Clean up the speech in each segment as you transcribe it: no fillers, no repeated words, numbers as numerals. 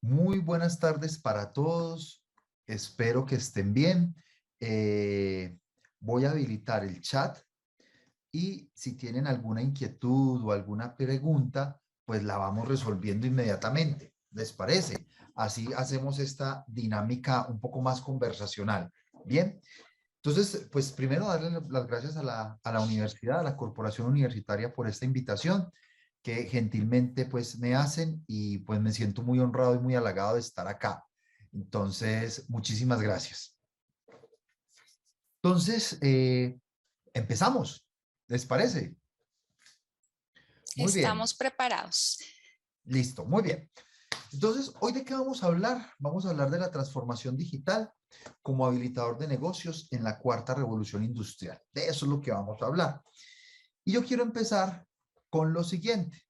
Muy buenas tardes para todos. Espero que estén bien. Voy a habilitar el chat y si tienen alguna inquietud o alguna pregunta, pues la vamos resolviendo inmediatamente. ¿Les parece? Así hacemos esta dinámica un poco más conversacional. Bien. Entonces, pues primero darle las gracias a la universidad, a la corporación universitaria por esta invitación que gentilmente pues me hacen y pues me siento muy honrado y muy halagado de estar acá. Entonces, muchísimas gracias. Entonces, empezamos. ¿Les parece? Muy bien. Estamos preparados. Listo, muy bien. Entonces, ¿hoy de qué vamos a hablar? Vamos a hablar de la transformación digital como habilitador de negocios en la cuarta revolución industrial. De eso es lo que vamos a hablar. Y yo quiero empezar con lo siguiente.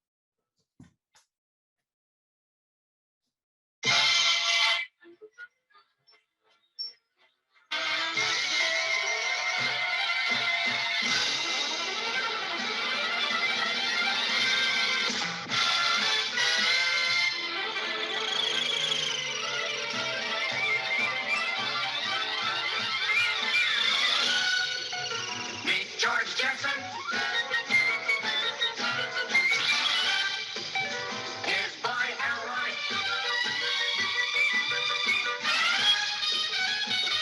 Meet George Jetson. His boy Elroy.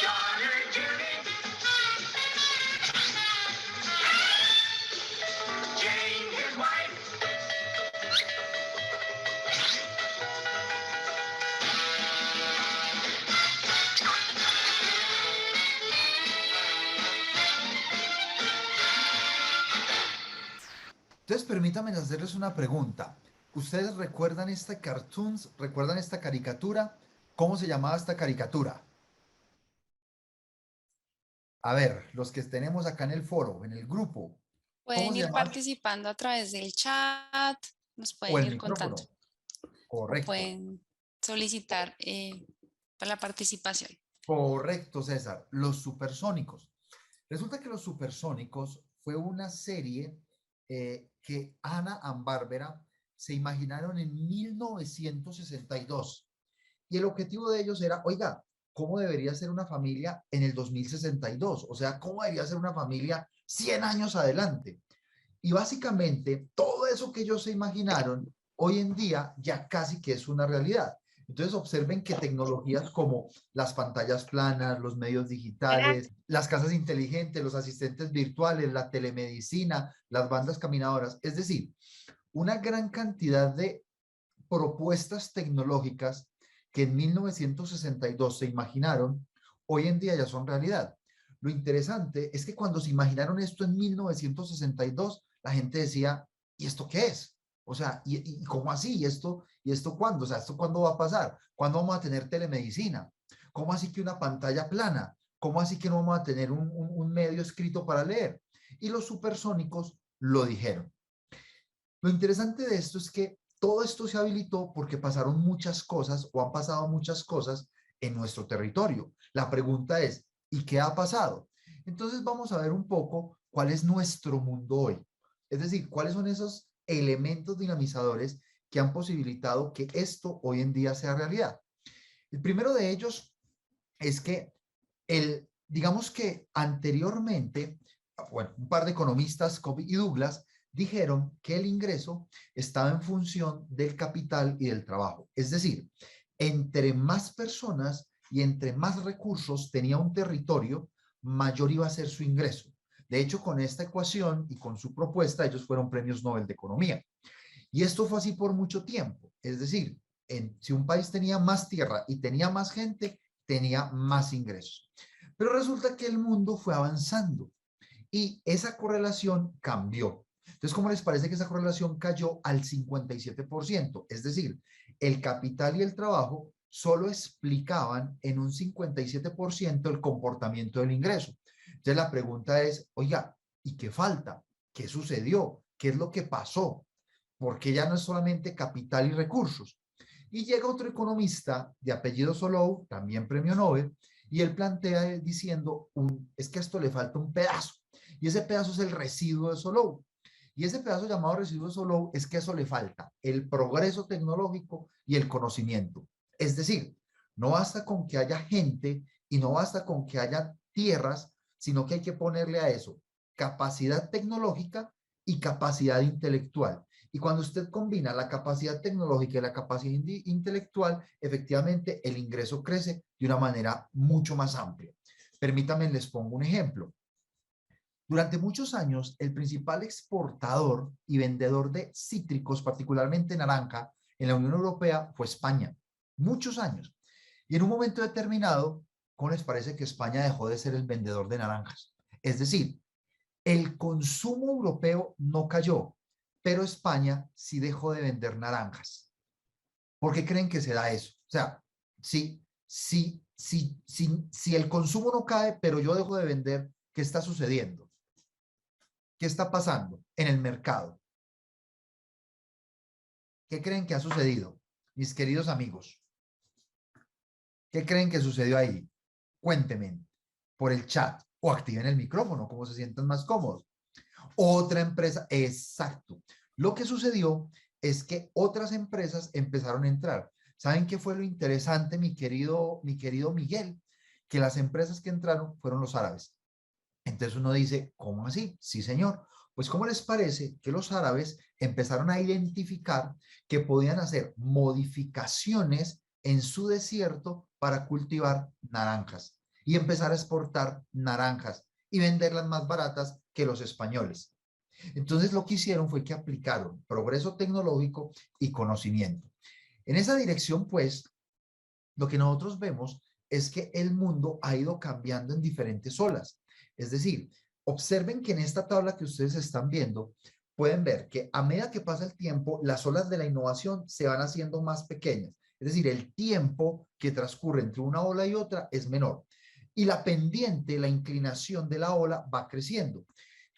Daughter Judy. Jane, his wife. Entonces, permítanme hacerles una pregunta. ¿Ustedes recuerdan este cartoons? ¿Recuerdan esta caricatura? ¿Cómo se llamaba esta caricatura? A ver, los que tenemos acá en el foro, en el grupo, ¿cómo Pueden se ir llamaba? participando a través del chat, nos O pueden el ir contando micrófono. o Correcto. pueden solicitar para la participación. Correcto, César. Los supersónicos. Resulta que los supersónicos fue una serie que Hanna and Barbera se imaginaron en 1962. Y el objetivo de ellos era, oiga, ¿cómo debería ser una familia en el 2062? O sea, ¿cómo debería ser una familia 100 años adelante? Y básicamente todo eso que ellos se imaginaron, hoy en día ya casi que es una realidad. Entonces observen que tecnologías como las pantallas planas, los medios digitales, las casas inteligentes, los asistentes virtuales, la telemedicina, las bandas caminadoras, es decir, una gran cantidad de propuestas tecnológicas que en 1962 se imaginaron, hoy en día ya son realidad. Lo interesante es que cuando se imaginaron esto en 1962, la gente decía, ¿y esto qué es? O sea, ¿y cómo así? ¿Y esto cuándo? O sea, ¿esto cuándo va a pasar? ¿Cuándo vamos a tener telemedicina? ¿Cómo así que una pantalla plana? ¿Cómo así que no vamos a tener un medio escrito para leer? Y los supersónicos lo dijeron. Lo interesante de esto es que todo esto se habilitó porque pasaron muchas cosas o han pasado muchas cosas en nuestro territorio. La pregunta es, ¿y qué ha pasado? Entonces vamos a ver un poco cuál es nuestro mundo hoy. Es decir, cuáles son esos elementos dinamizadores que han posibilitado que esto hoy en día sea realidad. El primero de ellos es que digamos que anteriormente, bueno, un par de economistas, Covey y Douglas, dijeron que el ingreso estaba en función del capital y del trabajo. Es decir, entre más personas y entre más recursos tenía un territorio, mayor iba a ser su ingreso. De hecho, con esta ecuación y con su propuesta, ellos fueron premios Nobel de Economía. Y esto fue así por mucho tiempo. Es decir, si un país tenía más tierra y tenía más gente, tenía más ingresos. Pero resulta que el mundo fue avanzando y esa correlación cambió. Entonces, ¿cómo les parece que esa correlación cayó al 57%? Es decir, el capital y el trabajo solo explicaban en un 57% el comportamiento del ingreso. Entonces, la pregunta es, oiga, ¿y qué falta? ¿Qué sucedió? ¿Qué es lo que pasó? Porque ya no es solamente capital y recursos. Y llega otro economista de apellido Solow, también premio Nobel, y él plantea diciendo, es que a esto le falta un pedazo, y ese pedazo es el residuo de Solow. Y ese pedazo llamado residuos solo es que eso le falta, el progreso tecnológico y el conocimiento. Es decir, no basta con que haya gente y no basta con que haya tierras, sino que hay que ponerle a eso capacidad tecnológica y capacidad intelectual. Y cuando usted combina la capacidad tecnológica y la capacidad intelectual, efectivamente el ingreso crece de una manera mucho más amplia. Permítanme, les pongo un ejemplo. Durante muchos años, el principal exportador y vendedor de cítricos, particularmente naranja, en la Unión Europea fue España. Muchos años. Y en un momento determinado, ¿cómo les parece que España dejó de ser el vendedor de naranjas? Es decir, el consumo europeo no cayó, pero España sí dejó de vender naranjas. ¿Por qué creen que se da eso? O sea, si el consumo no cae, pero yo dejo de vender, ¿qué está sucediendo? ¿Qué está pasando en el mercado? ¿Qué creen que ha sucedido, mis queridos amigos? ¿Qué creen que sucedió ahí? Cuéntenme por el chat o activen el micrófono, como se sientan más cómodos. Otra empresa, exacto. Lo que sucedió es que otras empresas empezaron a entrar. ¿Saben qué fue lo interesante, mi querido Miguel? Que las empresas que entraron fueron los árabes. Entonces uno dice, ¿cómo así? Sí, señor. Pues ¿cómo les parece que los árabes empezaron a identificar que podían hacer modificaciones en su desierto para cultivar naranjas y empezar a exportar naranjas y venderlas más baratas que los españoles? Entonces lo que hicieron fue que aplicaron progreso tecnológico y conocimiento. En esa dirección, pues, lo que nosotros vemos es que el mundo ha ido cambiando en diferentes olas. Es decir, observen que en esta tabla que ustedes están viendo, pueden ver que a medida que pasa el tiempo, las olas de la innovación se van haciendo más pequeñas. Es decir, el tiempo que transcurre entre una ola y otra es menor. Y la pendiente, la inclinación de la ola va creciendo.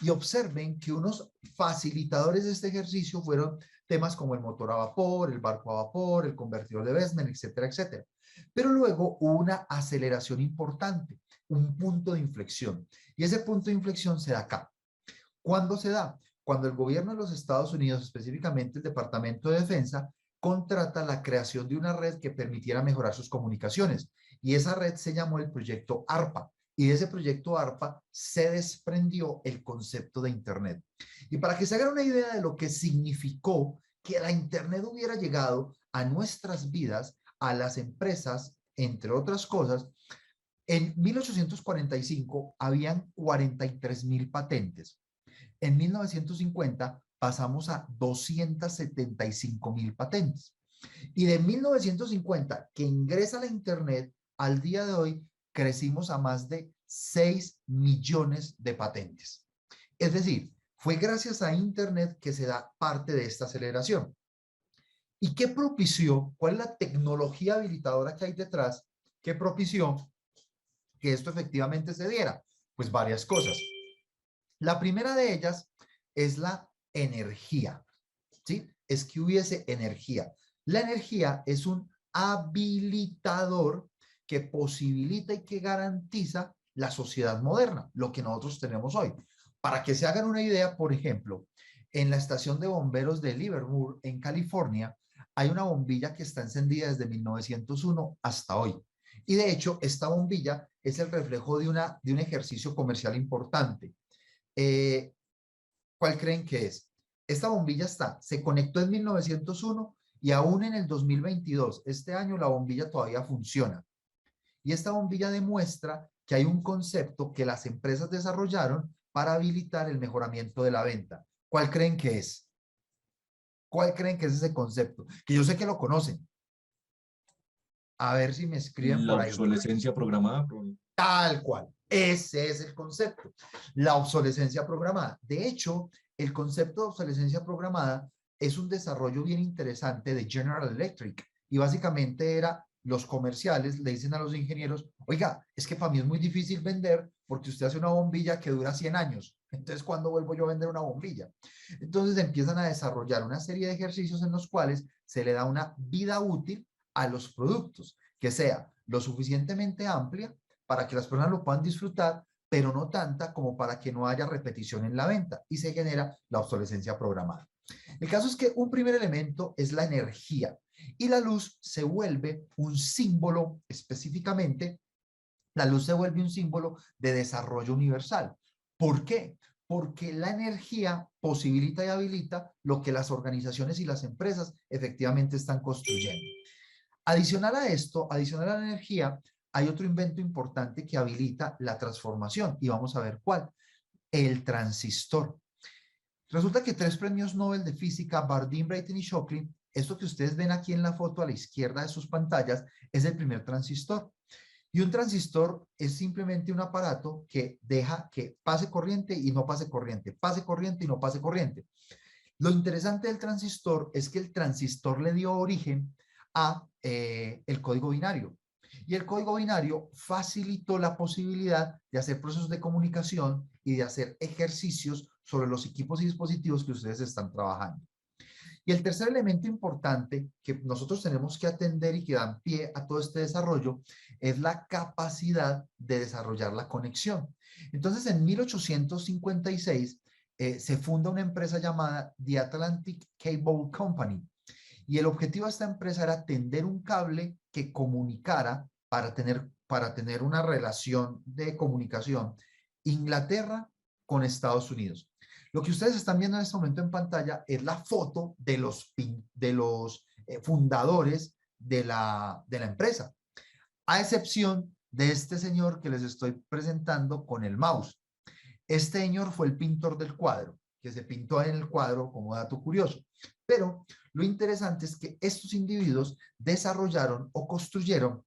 Y observen que unos facilitadores de este ejercicio fueron temas como el motor a vapor, el barco a vapor, el convertidor de Bessemer, etcétera, etcétera. Pero luego hubo una aceleración importante, un punto de inflexión. Y ese punto de inflexión se da acá. ¿Cuándo se da? Cuando el gobierno de los Estados Unidos, específicamente el Departamento de Defensa, contrata la creación de una red que permitiera mejorar sus comunicaciones. Y esa red se llamó el proyecto ARPA. Y de ese proyecto ARPA se desprendió el concepto de Internet. Y para que se hagan una idea de lo que significó que la Internet hubiera llegado a nuestras vidas, a las empresas, entre otras cosas, en 1845 habían 43,000 patentes. En 1950 pasamos a 275,000 patentes. Y de 1950, que ingresa a la Internet, al día de hoy crecimos a más de 6 millones de patentes. Es decir, fue gracias a Internet que se da parte de esta aceleración. ¿Y qué propició? ¿Cuál es la tecnología habilitadora que hay detrás? ¿Qué propició que esto efectivamente se diera? Pues varias cosas. La primera de ellas es la energía, ¿sí? Es que hubiese energía. La energía es un habilitador que posibilita y que garantiza la sociedad moderna, lo que nosotros tenemos hoy. Para que se hagan una idea, por ejemplo, en la estación de bomberos de Livermore, en California, hay una bombilla que está encendida desde 1901 hasta hoy. Y de hecho, esta bombilla es el reflejo de un ejercicio comercial importante. ¿Cuál creen que es? Esta bombilla se conectó en 1901 y aún en el 2022, este año, la bombilla todavía funciona. Y esta bombilla demuestra que hay un concepto que las empresas desarrollaron para habilitar el mejoramiento de la venta. ¿Cuál creen que es? ¿Cuál creen que es ese concepto? Que yo sé que lo conocen. A ver si me escriben La por ahí. obsolescencia programada. Tal cual. Ese es el concepto. La obsolescencia programada. De hecho, el concepto de obsolescencia programada es un desarrollo bien interesante de General Electric. Y básicamente era los comerciales, le dicen a los ingenieros, oiga, es que para mí es muy difícil vender porque usted hace una bombilla que dura 100 años. Entonces, ¿cuándo vuelvo yo a vender una bombilla? Entonces empiezan a desarrollar una serie de ejercicios en los cuales se le da una vida útil a los productos, que sea lo suficientemente amplia para que las personas lo puedan disfrutar, pero no tanta como para que no haya repetición en la venta y se genera la obsolescencia programada. El caso es que un primer elemento es la energía y la luz se vuelve un símbolo, específicamente, la luz se vuelve un símbolo de desarrollo universal. ¿Por qué? Porque la energía posibilita y habilita lo que las organizaciones y las empresas efectivamente están construyendo. Adicional a esto, adicional a la energía, hay otro invento importante que habilita la transformación y vamos a ver cuál. El transistor. Resulta que 3 premios Nobel de física, Bardeen, Brayton y Shockley, esto que ustedes ven aquí en la foto a la izquierda de sus pantallas, es el primer transistor. Y un transistor es simplemente un aparato que deja que pase corriente y no pase corriente, pase corriente y no pase corriente. Lo interesante del transistor es que el transistor le dio origen a el código binario. Y el código binario facilitó la posibilidad de hacer procesos de comunicación y de hacer ejercicios sobre los equipos y dispositivos que ustedes están trabajando. Y el tercer elemento importante que nosotros tenemos que atender y que da pie a todo este desarrollo es la capacidad de desarrollar la conexión. Entonces, en 1856 se funda una empresa llamada The Atlantic Cable Company. Y el objetivo de esta empresa era tender un cable que comunicara para tener una relación de comunicación Inglaterra con Estados Unidos. Lo que ustedes están viendo en este momento en pantalla es la foto de los fundadores de la empresa, a excepción de este señor que les estoy presentando con el mouse. Este señor fue el pintor del cuadro, que se pintó en el cuadro como dato curioso. Pero lo interesante es que estos individuos desarrollaron o construyeron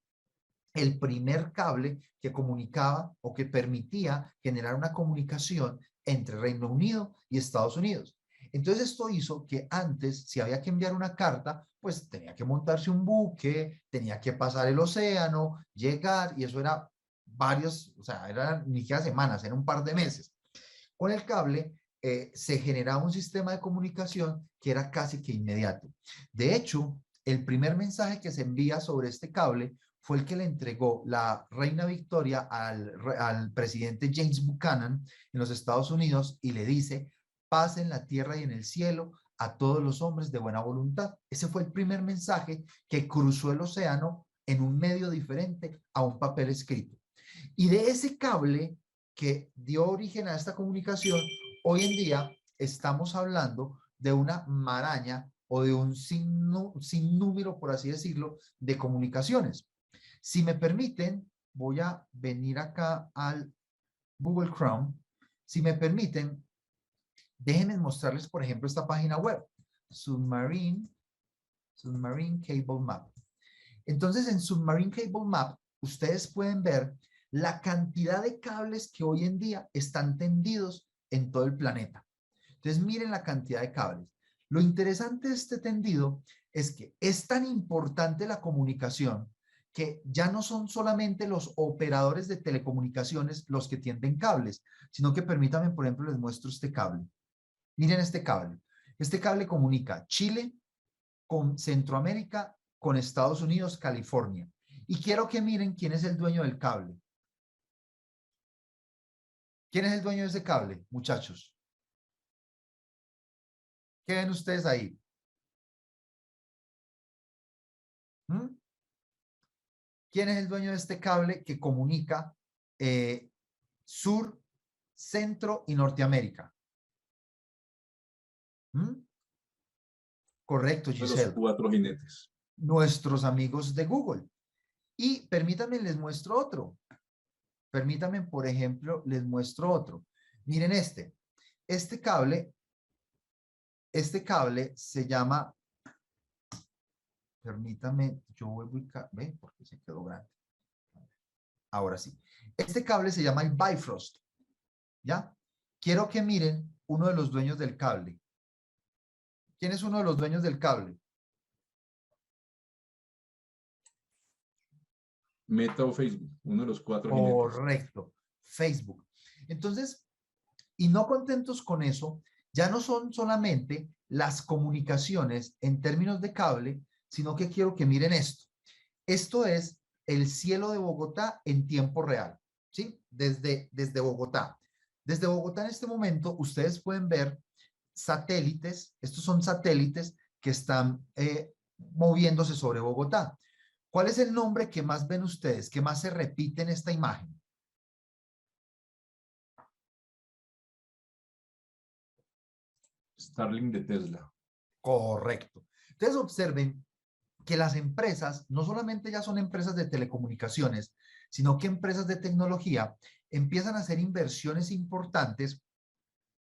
el primer cable que comunicaba o que permitía generar una comunicación entre Reino Unido y Estados Unidos. Entonces esto hizo que antes, si había que enviar una carta, pues tenía que montarse un buque, tenía que pasar el océano, llegar, y eso era varios, o sea, eran ni siquiera semanas, era un par de meses. Con el cable se generaba un sistema de comunicación que era casi que inmediato. De hecho, el primer mensaje que se envía sobre este cable fue el que le entregó la reina Victoria al presidente James Buchanan en los Estados Unidos y le dice: paz en la tierra y en el cielo a todos los hombres de buena voluntad. Ese fue el primer mensaje que cruzó el océano en un medio diferente a un papel escrito. Y de ese cable que dio origen a esta comunicación, hoy en día estamos hablando de una maraña o de un sinnúmero, por así decirlo, de comunicaciones. Si me permiten, voy a venir acá al Google Chrome. Si me permiten, déjenme mostrarles, por ejemplo, esta página web, Submarine Cable Map. Entonces, en Submarine Cable Map, ustedes pueden ver la cantidad de cables que hoy en día están tendidos en todo el planeta. Entonces, miren la cantidad de cables. Lo interesante de este tendido es que es tan importante la comunicación que ya no son solamente los operadores de telecomunicaciones los que tienden cables, sino que permítanme, por ejemplo, les muestro este cable. Miren este cable. Este cable comunica Chile con Centroamérica, con Estados Unidos, California. Y quiero que miren quién es el dueño del cable. ¿Quién es el dueño de ese cable, muchachos? ¿Qué ven ustedes ahí? ¿Mm? ¿Quién es el dueño de este cable que comunica Sur, Centro y Norteamérica? ¿Mm? Correcto, Giselle. Los 4 jinetes. Nuestros amigos de Google. Y permítanme, les muestro otro. Permítanme, por ejemplo, les muestro otro. Miren este. Este cable se llama, permítame, yo vuelvo y, ve, porque se quedó grande. Ahora sí. Este cable se llama el Bifrost. ¿Ya? Quiero que miren uno de los dueños del cable. ¿Quién es uno de los dueños del cable? Meta o Facebook, uno de los 4 jinetes. Correcto, Facebook. Entonces, y no contentos con eso, ya no son solamente las comunicaciones en términos de cable, sino que quiero que miren esto. Esto es el cielo de Bogotá en tiempo real, ¿sí? Desde Bogotá. Desde Bogotá en este momento ustedes pueden ver satélites, estos son satélites que están moviéndose sobre Bogotá. ¿Cuál es el nombre que más ven ustedes, que más se repite en esta imagen? Starlink de Tesla. Correcto. Entonces observen que las empresas no solamente ya son empresas de telecomunicaciones, sino que empresas de tecnología empiezan a hacer inversiones importantes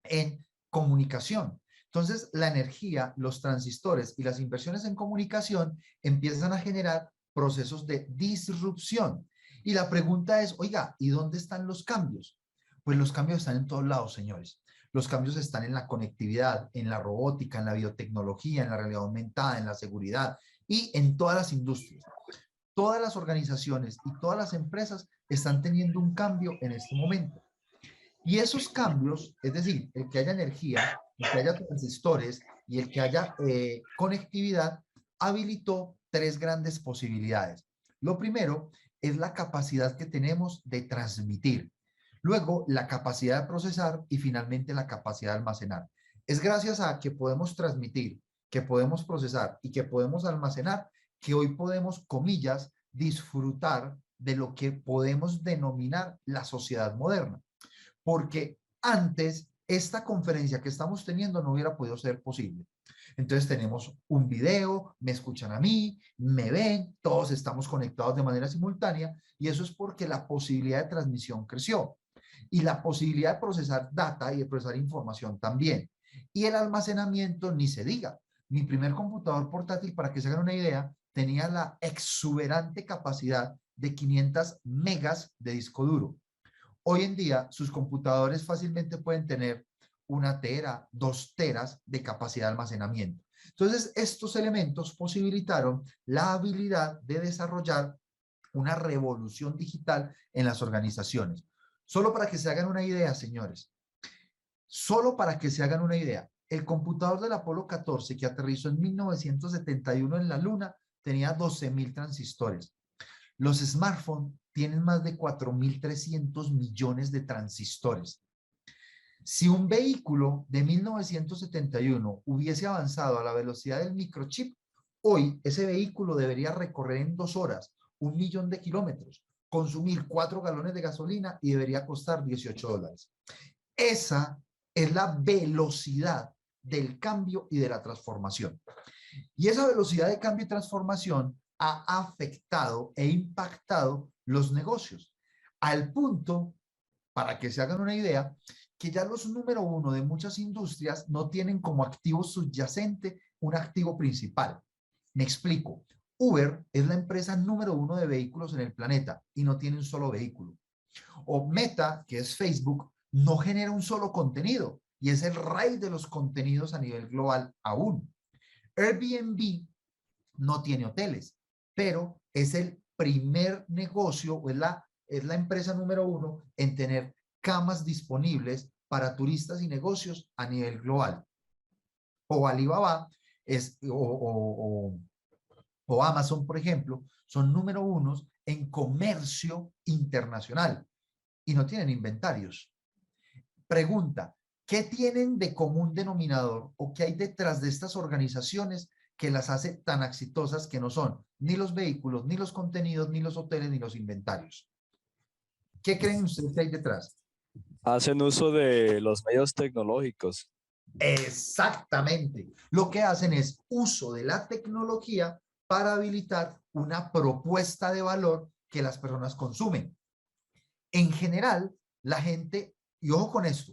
en comunicación. Entonces, la energía, los transistores y las inversiones en comunicación empiezan a generar procesos de disrupción. Y la pregunta es, oiga, ¿y dónde están los cambios? Pues los cambios están en todos lados, señores. Los cambios están en la conectividad, en la robótica, en la biotecnología, en la realidad aumentada, en la seguridad y en todas las industrias. Todas las organizaciones y todas las empresas están teniendo un cambio en este momento. Y esos cambios, es decir, el que haya energía, el que haya transistores y el que haya conectividad, habilitó tres grandes posibilidades. Lo primero es la capacidad que tenemos de transmitir. Luego, la capacidad de procesar y finalmente la capacidad de almacenar. Es gracias a que podemos transmitir, que podemos procesar y que podemos almacenar que hoy podemos, comillas, disfrutar de lo que podemos denominar la sociedad moderna, porque antes esta conferencia que estamos teniendo no hubiera podido ser posible. Entonces tenemos un video, me escuchan a mí, me ven, todos estamos conectados de manera simultánea y eso es porque la posibilidad de transmisión creció y la posibilidad de procesar data y de procesar información también. Y el almacenamiento ni se diga. Mi primer computador portátil, para que se hagan una idea, tenía la exuberante capacidad de 500 megas de disco duro. Hoy en día, sus computadores fácilmente pueden tener 1 tera, 2 teras de capacidad de almacenamiento. Entonces, estos elementos posibilitaron la habilidad de desarrollar una revolución digital en las organizaciones. Solo para que se hagan una idea, señores, solo para que se hagan una idea, el computador del Apolo 14 que aterrizó en 1971 en la Luna tenía 12.000 transistores. Los smartphones tienen más de 4.300 millones de transistores. Si un vehículo de 1971 hubiese avanzado a la velocidad del microchip, hoy ese vehículo debería recorrer en 2 horas 1.000.000 de kilómetros, consumir 4 galones de gasolina y debería costar $18. Esa es la velocidad del cambio y de la transformación. Y esa velocidad de cambio y transformación ha afectado e impactado los negocios, al punto, para que se hagan una idea, que ya los número uno de muchas industrias no tienen como activo subyacente un activo principal. Me explico. Uber es la empresa número uno de vehículos en el planeta y no tiene un solo vehículo. O Meta, que es Facebook, no genera un solo contenido y es el rey de los contenidos a nivel global aún. Airbnb no tiene hoteles, pero es el primer negocio o es la empresa número uno en tener camas disponibles para turistas y negocios a nivel global. O Alibaba o Amazon, por ejemplo, son número unos en comercio internacional y no tienen inventarios. Pregunta, ¿qué tienen de común denominador o qué hay detrás de estas organizaciones que las hace tan exitosas, que no son ni los vehículos, ni los contenidos, ni los hoteles, ni los inventarios? ¿Qué creen ustedes que hay detrás? Hacen uso de los medios tecnológicos. Exactamente. Lo que hacen es uso de la tecnología para habilitar una propuesta de valor que las personas consumen. En general, la gente, y ojo con esto,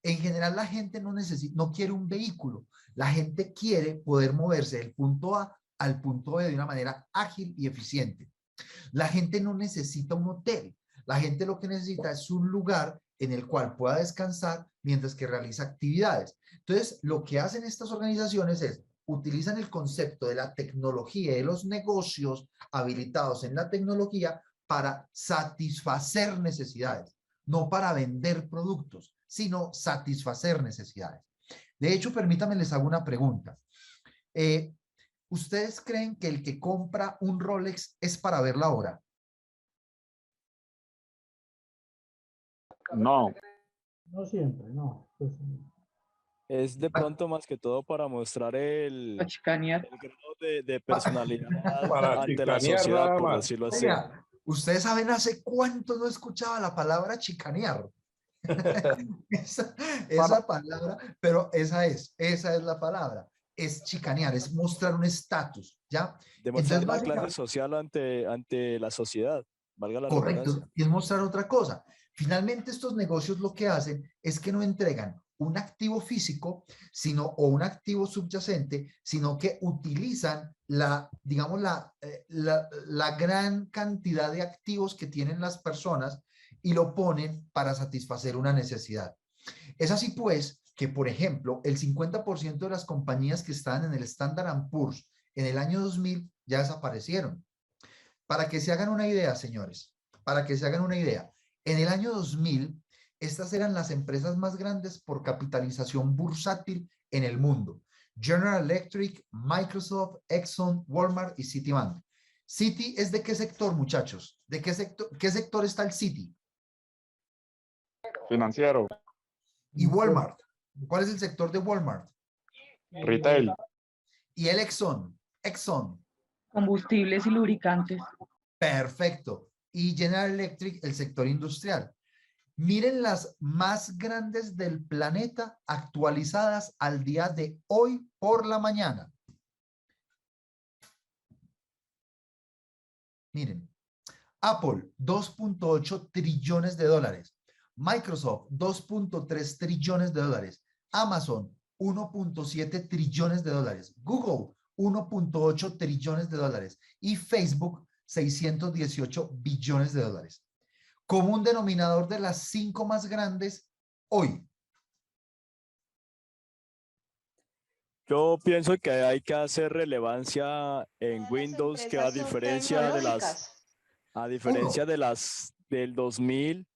en general la gente no quiere un vehículo. La gente quiere poder moverse del punto A al punto B de una manera ágil y eficiente. La gente no necesita un hotel. La gente lo que necesita es un lugar en el cual pueda descansar mientras que realiza actividades. Entonces, lo que hacen estas organizaciones es utilizan el concepto de la tecnología y de los negocios habilitados en la tecnología para satisfacer necesidades, no para vender productos, sino satisfacer necesidades. De hecho, permítanme les hago una pregunta. ¿Ustedes creen que el que compra un Rolex es para ver la hora? No, No siempre, no. Pues, Es de pronto más que todo para mostrar A chicanear. el grado de personalidad para ante la chicanear sociedad, nada por más. decirlo así. Oiga, ustedes saben hace cuánto no escuchaba la palabra chicanear. Esa palabra, pero esa es la palabra. Es chicanear, es mostrar un estatus, ¿ya? Demostrar Entonces, la clase básicamente, social ante la sociedad, valga la redundancia. correcto, y es mostrar otra cosa. Finalmente, estos negocios lo que hacen es que no entregan un activo físico, sino o un activo subyacente, sino que utilizan digamos, la gran cantidad de activos que tienen las personas y lo ponen para satisfacer una necesidad. Es así pues que, por ejemplo, el 50% de las compañías que estaban en el Standard & Poor's en el año 2000 ya desaparecieron. Para que se hagan una idea, señores, para que se hagan una idea, en el año 2000, estas eran las empresas más grandes por capitalización bursátil en el mundo. General Electric, Microsoft, Exxon, Walmart y Citibank. Citi es ¿de qué sector, muchachos? ¿De qué sector está el Citi? Financiero, Y Walmart. ¿Cuál es el sector de Walmart? retail, Y el Exxon. Exxon. Combustibles y lubricantes. Perfecto. Y General Electric, el sector industrial. Miren las más grandes del planeta actualizadas al día de hoy por la mañana. Miren, Apple, 2.8 trillones de dólares. Microsoft, 2.3 trillones de dólares. Amazon, 1.7 trillones de dólares. Google, 1.8 trillones de dólares. Y Facebook, 618 billones de dólares. Común denominador de las 5 más grandes hoy. Yo pienso que hay que hacer relevancia en Windows, que a diferencia de las del 2000,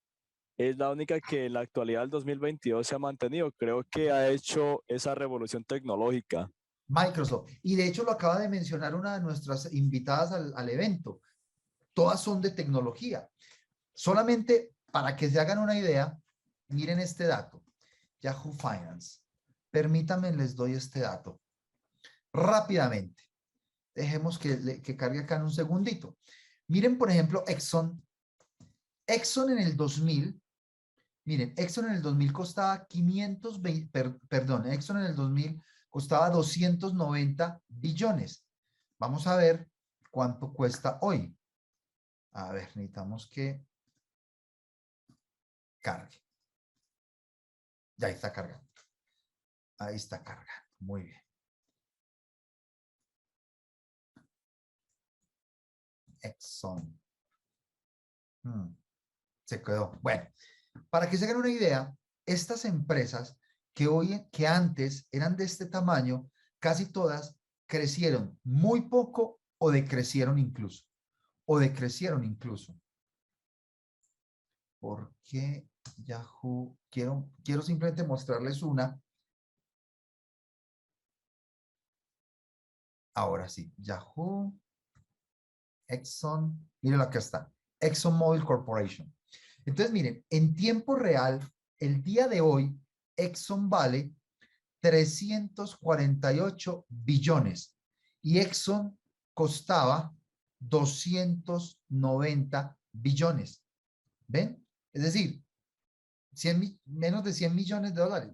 es la única que en la actualidad del 2022 se ha mantenido. Creo que ha hecho esa revolución tecnológica. Microsoft. Y de hecho lo acaba de mencionar una de nuestras invitadas al evento. Todas son de tecnología. Solamente para que se hagan una idea, miren este dato. Yahoo Finance. Permítanme, les doy este dato. Rápidamente. Dejemos que cargue acá en un segundito. Miren, por ejemplo, Exxon. Exxon en el 2000, miren, Exxon en el 2000 costaba 520, perdón, Exxon en el 2000 costaba 290 billones. Vamos a ver cuánto cuesta hoy. A ver, necesitamos que cargue. Ya está cargando. Ahí está cargando. Muy bien. Exxon. Se quedó. Bueno, para que se hagan una idea, estas empresas que antes eran de este tamaño, casi todas crecieron muy poco o decrecieron incluso. ¿Por qué Yahoo? Quiero simplemente mostrarles una. Ahora sí, Yahoo, Exxon, miren acá está, ExxonMobil Corporation. Entonces, miren, en tiempo real, el día de hoy, Exxon vale 348 billones y Exxon costaba 290 billones. ¿Ven? Es decir, menos de 100 millones de dólares,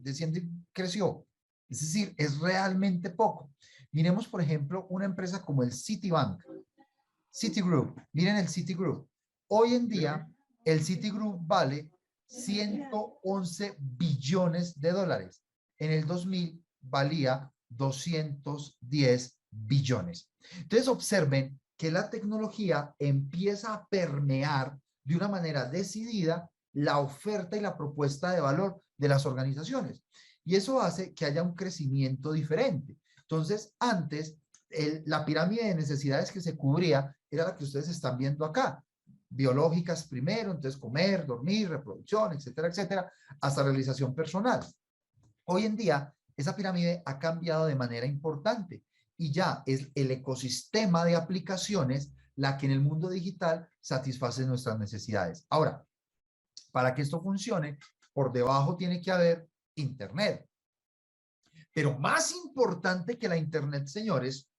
creció. Es decir, es realmente poco. Miremos, por ejemplo, una empresa como el Citibank, Citigroup. Miren el Citigroup. Hoy en día, el Citigroup vale 111 billones de dólares. En el 2000 valía 210 billones. Entonces, observen que la tecnología empieza a permear de una manera decidida la oferta y la propuesta de valor de las organizaciones. Y eso hace que haya un crecimiento diferente. Entonces, antes, la pirámide de necesidades que se cubría era la que ustedes están viendo acá. Biológicas primero, entonces comer, dormir, reproducción, etcétera, etcétera, hasta realización personal. Hoy en día, esa pirámide ha cambiado de manera importante y ya es el ecosistema de aplicaciones la que en el mundo digital satisface nuestras necesidades. Ahora, Para que esto funcione, por debajo tiene que haber internet. Pero más importante que la internet, señores,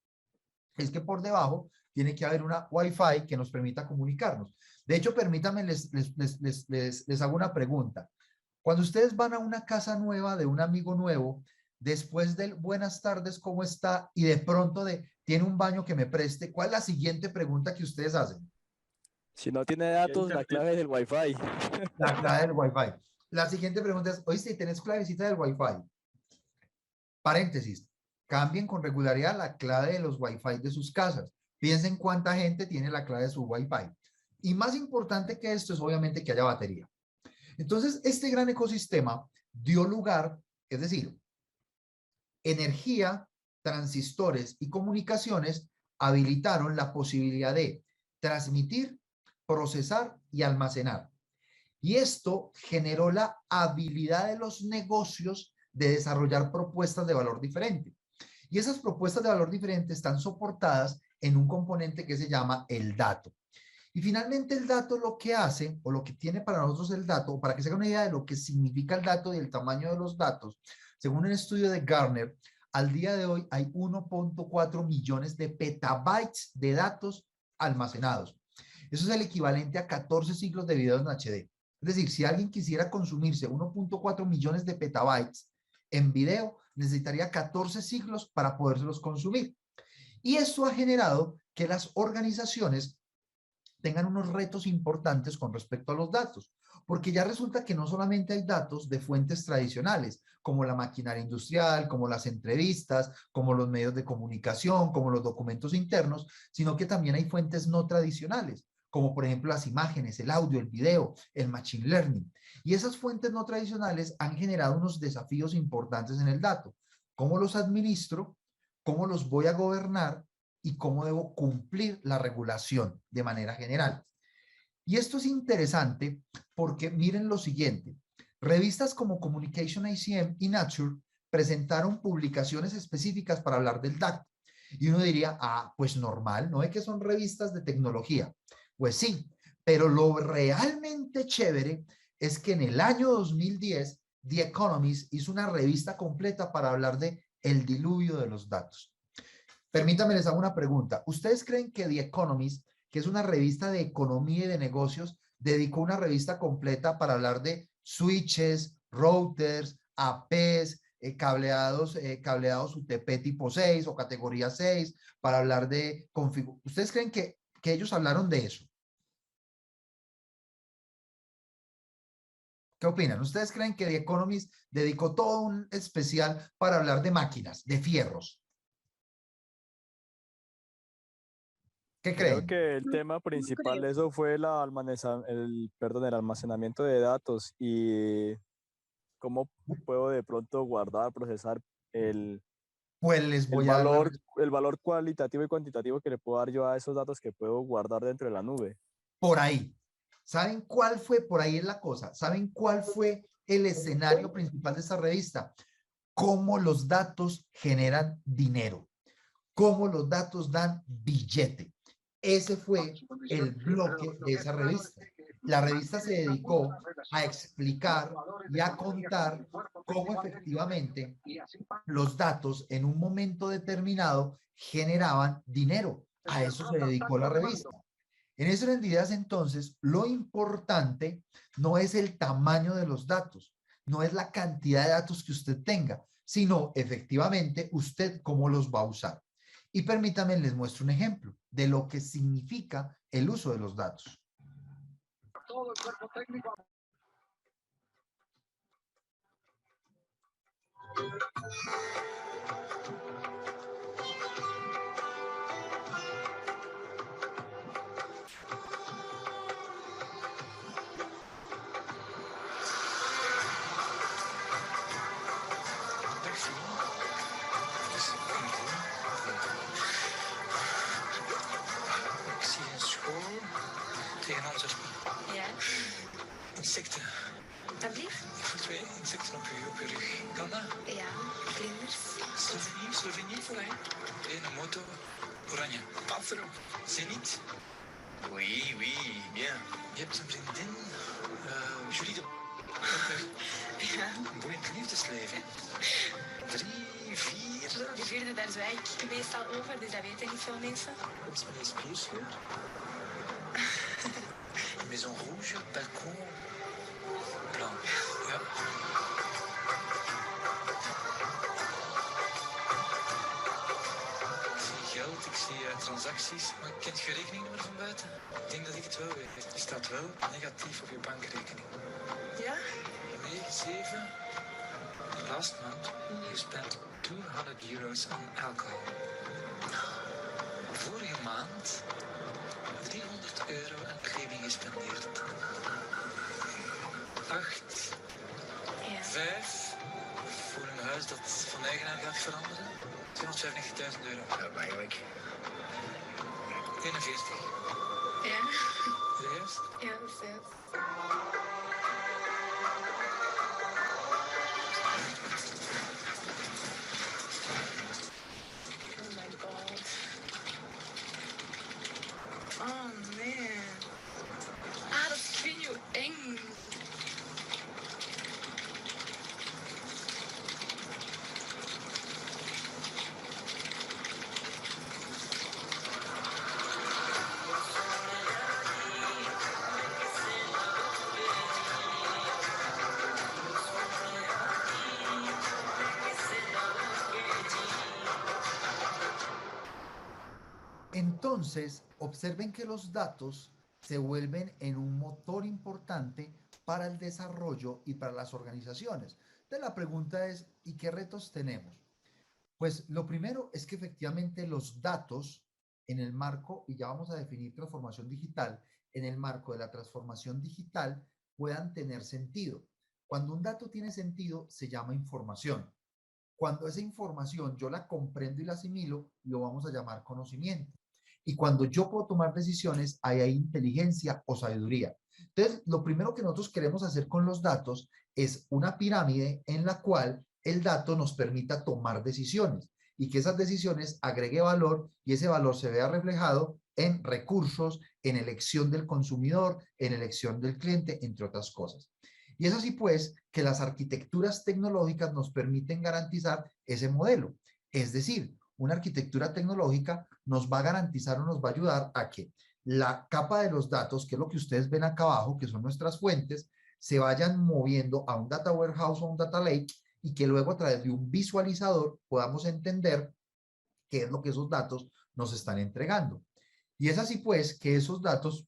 es que por debajo tiene que haber una Wi-Fi que nos permita comunicarnos. De hecho, permítanme, les hago una pregunta. Cuando ustedes van a una casa nueva de un amigo nuevo, después del buenas tardes, ¿cómo está? Y de pronto tiene un baño que me preste, ¿cuál es la siguiente pregunta que ustedes hacen? Si no tiene datos, la clave del Wi-Fi. La clave del Wi-Fi. La siguiente pregunta es, oíste, ¿tenés clavecita del Wi-Fi? Paréntesis, cambien con regularidad la clave de los Wi-Fi de sus casas. Piensen cuánta gente tiene la clave de su Wi-Fi. Y más importante que esto es obviamente que haya batería. Entonces, este gran ecosistema dio lugar, es decir, energía, transistores y comunicaciones habilitaron la posibilidad de transmitir, procesar y almacenar. Y esto generó la habilidad de los negocios de desarrollar propuestas de valor diferente. Y esas propuestas de valor diferente están soportadas en un componente que se llama el dato. Y finalmente el dato lo que hace, o lo que tiene para nosotros el dato, para que se haga una idea de lo que significa el dato y el tamaño de los datos, según un estudio de Gartner, al día de hoy hay 1.4 millones de petabytes de datos almacenados. Eso es el equivalente a 14 ciclos de video en HD. Es decir, si alguien quisiera consumirse 1.4 millones de petabytes en video, necesitaría 14 ciclos para podérselos consumir. Y esto ha generado que las organizaciones tengan unos retos importantes con respecto a los datos, porque ya resulta que no solamente hay datos de fuentes tradicionales, como la maquinaria industrial, como las entrevistas, como los medios de comunicación, como los documentos internos, sino que también hay fuentes no tradicionales, como por ejemplo las imágenes, el audio, el video, el machine learning. Y esas fuentes no tradicionales han generado unos desafíos importantes en el dato. ¿Cómo los administro? ¿Cómo los voy a gobernar? Y cómo debo cumplir la regulación de manera general. Y esto es interesante porque miren lo siguiente. Revistas como Communication ACM y Nature presentaron publicaciones específicas para hablar del dato. Y uno diría, pues normal, ¿no es que son revistas de tecnología? Pues sí, pero lo realmente chévere es que en el año 2010, The Economist hizo una revista completa para hablar de el diluvio de los datos. Permítanme, les hago una pregunta. ¿Ustedes creen que The Economist, que es una revista de economía y de negocios, dedicó una revista completa para hablar de switches, routers, APs, cableados UTP tipo 6 o categoría 6, para hablar de configuración? ¿Ustedes creen que ellos hablaron de eso? ¿Qué opinan? ¿Ustedes creen que The Economist dedicó todo un especial para hablar de máquinas, de fierros? ¿Qué creen? Creo que el tema principal de eso fue el almacenamiento de datos y cómo puedo de pronto guardar, procesar Pues les voy a dar el valor cualitativo y cuantitativo que le puedo dar yo a esos datos que puedo guardar dentro de la nube. por ahí. ¿Saben cuál fue? Por ahí es la cosa. ¿Saben cuál fue el escenario principal de esta revista? Cómo los datos generan dinero, cómo los datos dan billete. Ese fue el bloque de esa revista. La revista se dedicó a explicar y a contar cómo efectivamente los datos en un momento determinado generaban dinero. A eso se dedicó la revista. En esas entidades, entonces, lo importante no es el tamaño de los datos, no es la cantidad de datos que usted tenga, sino efectivamente usted cómo los va a usar. Y permítanme, les muestro un ejemplo de lo que significa el uso de los datos. Todo el cuerpo técnico. Ik zie een school tegen onze Ja, insecten. alsjeblieft. 2 insecten op je rug. Kan dat? Ja, vlinders. Slovenië voor mij. Een moto oranje. Pafro. Zenit. Oui, oui, bien. Je hebt een vriendin, Julie de... Ja, Een boeiend liefdesleven. 3, 4... de vierde, daar zwijg ik meestal over, dus dat weten niet veel mensen. Op zijn esprit, Maison rouge, balcon blanc. Ja. Ik zie geld, ik zie transacties, maar kent je rekeningnummer van buiten? Ik denk dat ik het wel weet. Er staat wel negatief op je bankrekening. Ja? 9-7. Last month you spent €200 on alcohol. Vorige maand €300 aan kleding gespendeerd. 8, Ja. 5 voor een huis dat van eigenaar gaat veranderen. €295.000. Ja, eigenlijk. 41. Ja, Serieus? ja, dat is het. Oh my god. Oh nee. Ah, dat is, ik weet niet hoe eng. Entonces, observen que los datos se vuelven en un motor importante para el desarrollo y para las organizaciones. Entonces, la pregunta es, ¿y qué retos tenemos? Pues lo primero es que efectivamente los datos en el marco, y ya vamos a definir transformación digital, en el marco de la transformación digital puedan tener sentido. Cuando un dato tiene sentido, se llama información. Cuando esa información yo la comprendo y la asimilo, lo vamos a llamar conocimiento. Y cuando yo puedo tomar decisiones, ahí hay inteligencia o sabiduría. Entonces, lo primero que nosotros queremos hacer con los datos es una pirámide en la cual el dato nos permita tomar decisiones y que esas decisiones agregue valor y ese valor se vea reflejado en recursos, en elección del consumidor, en elección del cliente, entre otras cosas. Y es así pues que las arquitecturas tecnológicas nos permiten garantizar ese modelo. Es decir, una arquitectura tecnológica nos va a garantizar o nos va a ayudar a que la capa de los datos, que es lo que ustedes ven acá abajo, que son nuestras fuentes, se vayan moviendo a un data warehouse o un data lake y que luego a través de un visualizador podamos entender qué es lo que esos datos nos están entregando. Y es así pues que esos datos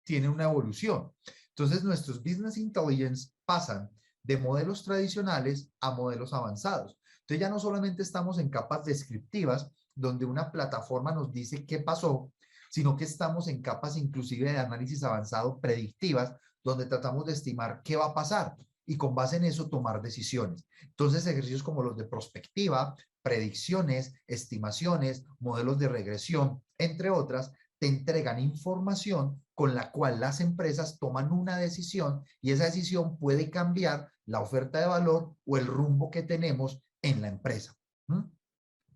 tienen una evolución. Entonces nuestros business intelligence pasan de modelos tradicionales a modelos avanzados. Entonces ya no solamente estamos en capas descriptivas, donde una plataforma nos dice qué pasó, sino que estamos en capas inclusive de análisis avanzado predictivas, donde tratamos de estimar qué va a pasar y con base en eso tomar decisiones. Entonces ejercicios como los de prospectiva, predicciones, estimaciones, modelos de regresión, entre otras, te entregan información con la cual las empresas toman una decisión y esa decisión puede cambiar la oferta de valor o el rumbo que tenemos en la empresa.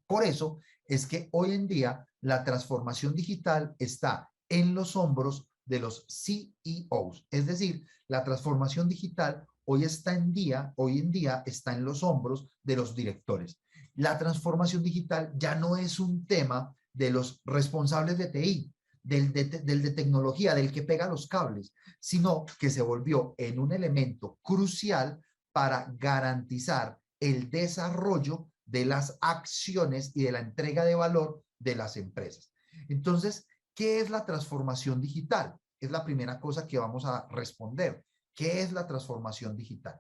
Por eso es que hoy en día la transformación digital está en los hombros de los CEOs. Es decir, la transformación digital hoy en día está en los hombros de los directores. La transformación digital ya no es un tema de los responsables de TI, del de tecnología, del que pega los cables, sino que se volvió en un elemento crucial para garantizar el desarrollo de las acciones y de la entrega de valor de las empresas. Entonces, ¿qué es la transformación digital? Es la primera cosa que vamos a responder. ¿Qué es la transformación digital?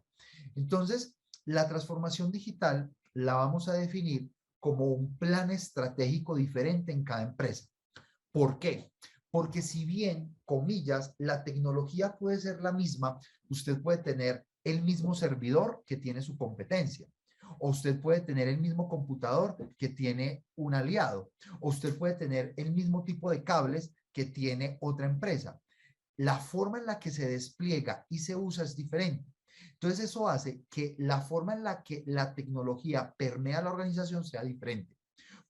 Entonces, la transformación digital la vamos a definir como un plan estratégico diferente en cada empresa. ¿Por qué? Porque si bien, comillas, la tecnología puede ser la misma, usted puede tener el mismo servidor que tiene su competencia, o usted puede tener el mismo computador que tiene un aliado, o usted puede tener el mismo tipo de cables que tiene otra empresa. La forma en la que se despliega y se usa es diferente. Entonces eso hace que la forma en la que la tecnología permea la organización sea diferente,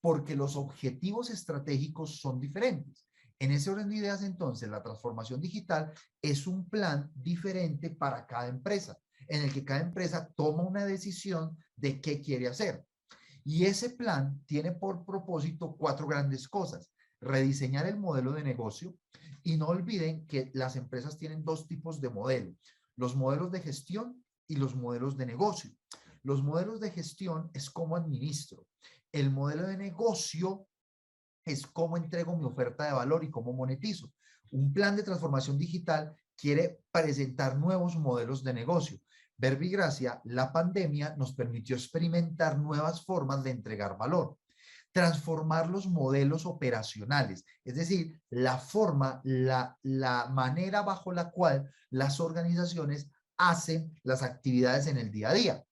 porque los objetivos estratégicos son diferentes. En ese orden de ideas, entonces, la transformación digital es un plan diferente para cada empresa, en el que cada empresa toma una decisión de qué quiere hacer. Y ese plan tiene por propósito 4 grandes cosas: rediseñar el modelo de negocio. Y no olviden que las empresas tienen 2 tipos de modelo: los modelos de gestión y los modelos de negocio. Los modelos de gestión es cómo administro. El modelo de negocio es cómo entrego mi oferta de valor y cómo monetizo. Un plan de transformación digital quiere presentar nuevos modelos de negocio. Verbigracia, la pandemia nos permitió experimentar nuevas formas de entregar valor. Transformar los modelos operacionales, es decir, la forma, la manera bajo la cual las organizaciones hacen las actividades en el día a día.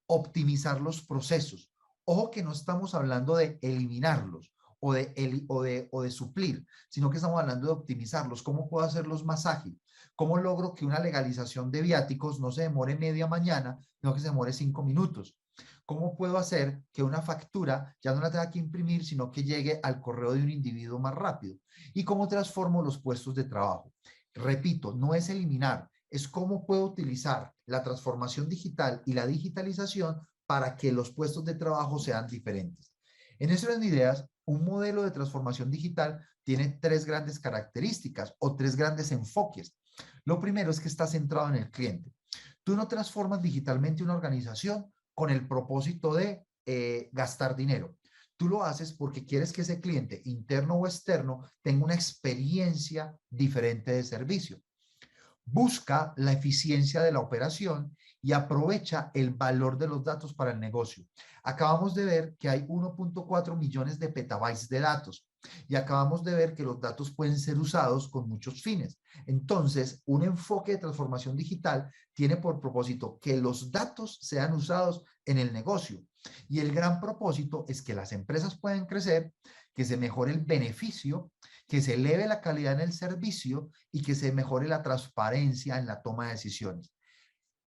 Optimizar los procesos. Ojo que no estamos hablando de eliminarlos o de suplir, sino que estamos hablando de optimizarlos. ¿Cómo puedo hacerlos más ágiles? ¿Cómo logro que una legalización de viáticos no se demore media mañana, sino que se demore 5 minutos? ¿Cómo puedo hacer que una factura ya no la tenga que imprimir, sino que llegue al correo de un individuo más rápido? ¿Y cómo transformo los puestos de trabajo? Repito, no es eliminar, es cómo puedo utilizar la transformación digital y la digitalización para que los puestos de trabajo sean diferentes. En ese orden de ideas, un modelo de transformación digital tiene 3 grandes características o 3 grandes enfoques. Lo primero es que está centrado en el cliente. Tú no transformas digitalmente una organización con el propósito de gastar dinero. Tú lo haces porque quieres que ese cliente, interno o externo, tenga una experiencia diferente de servicio. Busca la eficiencia de la operación y aprovecha el valor de los datos para el negocio. Acabamos de ver que hay 1.4 millones de petabytes de datos y acabamos de ver que los datos pueden ser usados con muchos fines. Entonces, un enfoque de transformación digital tiene por propósito que los datos sean usados en el negocio. Y el gran propósito es que las empresas puedan crecer, que se mejore el beneficio, que se eleve la calidad en el servicio y que se mejore la transparencia en la toma de decisiones.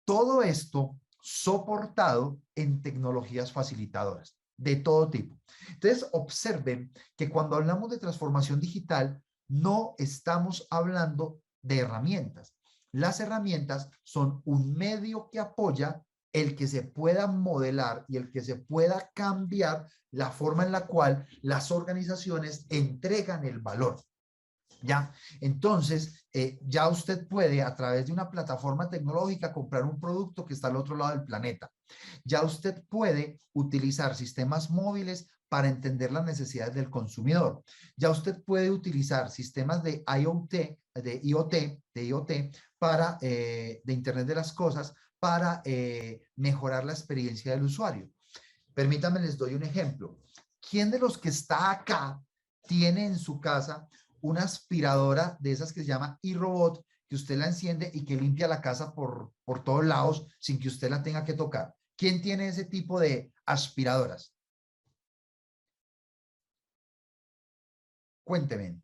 Todo esto soportado en tecnologías facilitadoras de todo tipo. Entonces, observen que cuando hablamos de transformación digital, no estamos hablando de herramientas. Las herramientas son un medio que apoya el que se pueda modelar y el que se pueda cambiar la forma en la cual las organizaciones entregan el valor. ¿Ya? Entonces, ya usted puede a través de una plataforma tecnológica comprar un producto que está al otro lado del planeta. Ya usted puede utilizar sistemas móviles para entender las necesidades del consumidor. Ya usted puede utilizar sistemas de IoT para, de Internet de las Cosas, para mejorar la experiencia del usuario. Permítanme, les doy un ejemplo. ¿Quién de los que está acá tiene en su casa una aspiradora de esas que se llama iRobot, que usted la enciende y que limpia la casa por todos lados sin que usted la tenga que tocar? ¿Quién tiene ese tipo de aspiradoras? Cuénteme.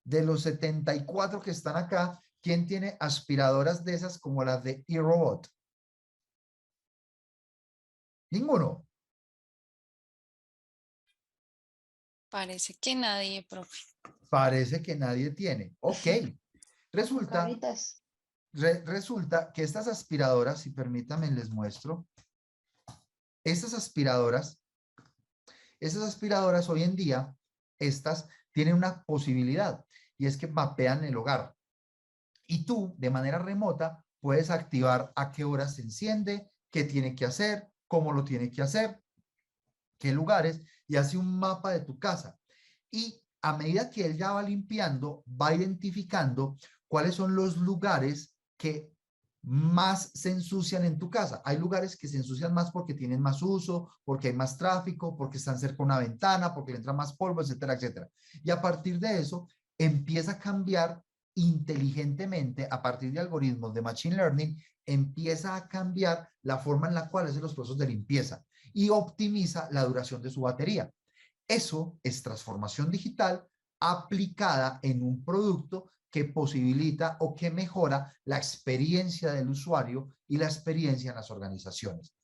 De los 74 que están acá, ¿quién tiene aspiradoras de esas como las de iRobot? Ninguno. Parece que nadie, profe. Parece que nadie tiene. Ok. Resulta que estas aspiradoras, si permítanme les muestro, estas aspiradoras hoy en día, estas tienen una posibilidad y es que mapean el hogar. Y tú, de manera remota, puedes activar a qué hora se enciende, qué tiene que hacer, cómo lo tiene que hacer, qué lugares, y hace un mapa de tu casa. Y a medida que él ya va limpiando, va identificando cuáles son los lugares que más se ensucian en tu casa. Hay lugares que se ensucian más porque tienen más uso, porque hay más tráfico, porque están cerca de una ventana, porque le entra más polvo, etcétera, etcétera. Y a partir de eso, empieza a cambiar inteligentemente, a partir de algoritmos de Machine Learning, empieza a cambiar la forma en la cual hace los procesos de limpieza y optimiza la duración de su batería. Eso es transformación digital aplicada en un producto que posibilita o que mejora la experiencia del usuario y la experiencia en las organizaciones.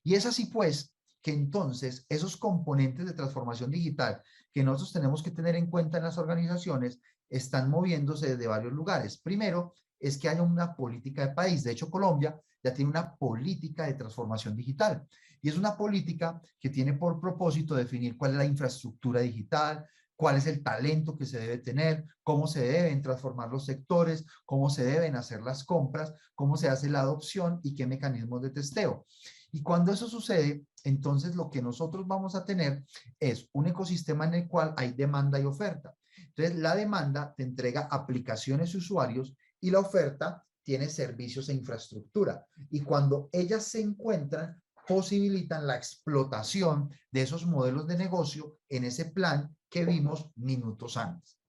Y es así pues que entonces esos componentes de transformación digital que nosotros tenemos que tener en cuenta en las organizaciones están moviéndose desde varios lugares. Primero, es que haya una política de país. De hecho, Colombia ya tiene una política de transformación digital y es una política que tiene por propósito definir cuál es la infraestructura digital, cuál es el talento que se debe tener, cómo se deben transformar los sectores, cómo se deben hacer las compras, cómo se hace la adopción y qué mecanismos de testeo. Y cuando eso sucede, entonces lo que nosotros vamos a tener es un ecosistema en el cual hay demanda y oferta. Entonces, la demanda te entrega aplicaciones y usuarios y la oferta tiene servicios e infraestructura. Y cuando ellas se encuentran, posibilitan la explotación de esos modelos de negocio en ese plan que vimos minutos antes.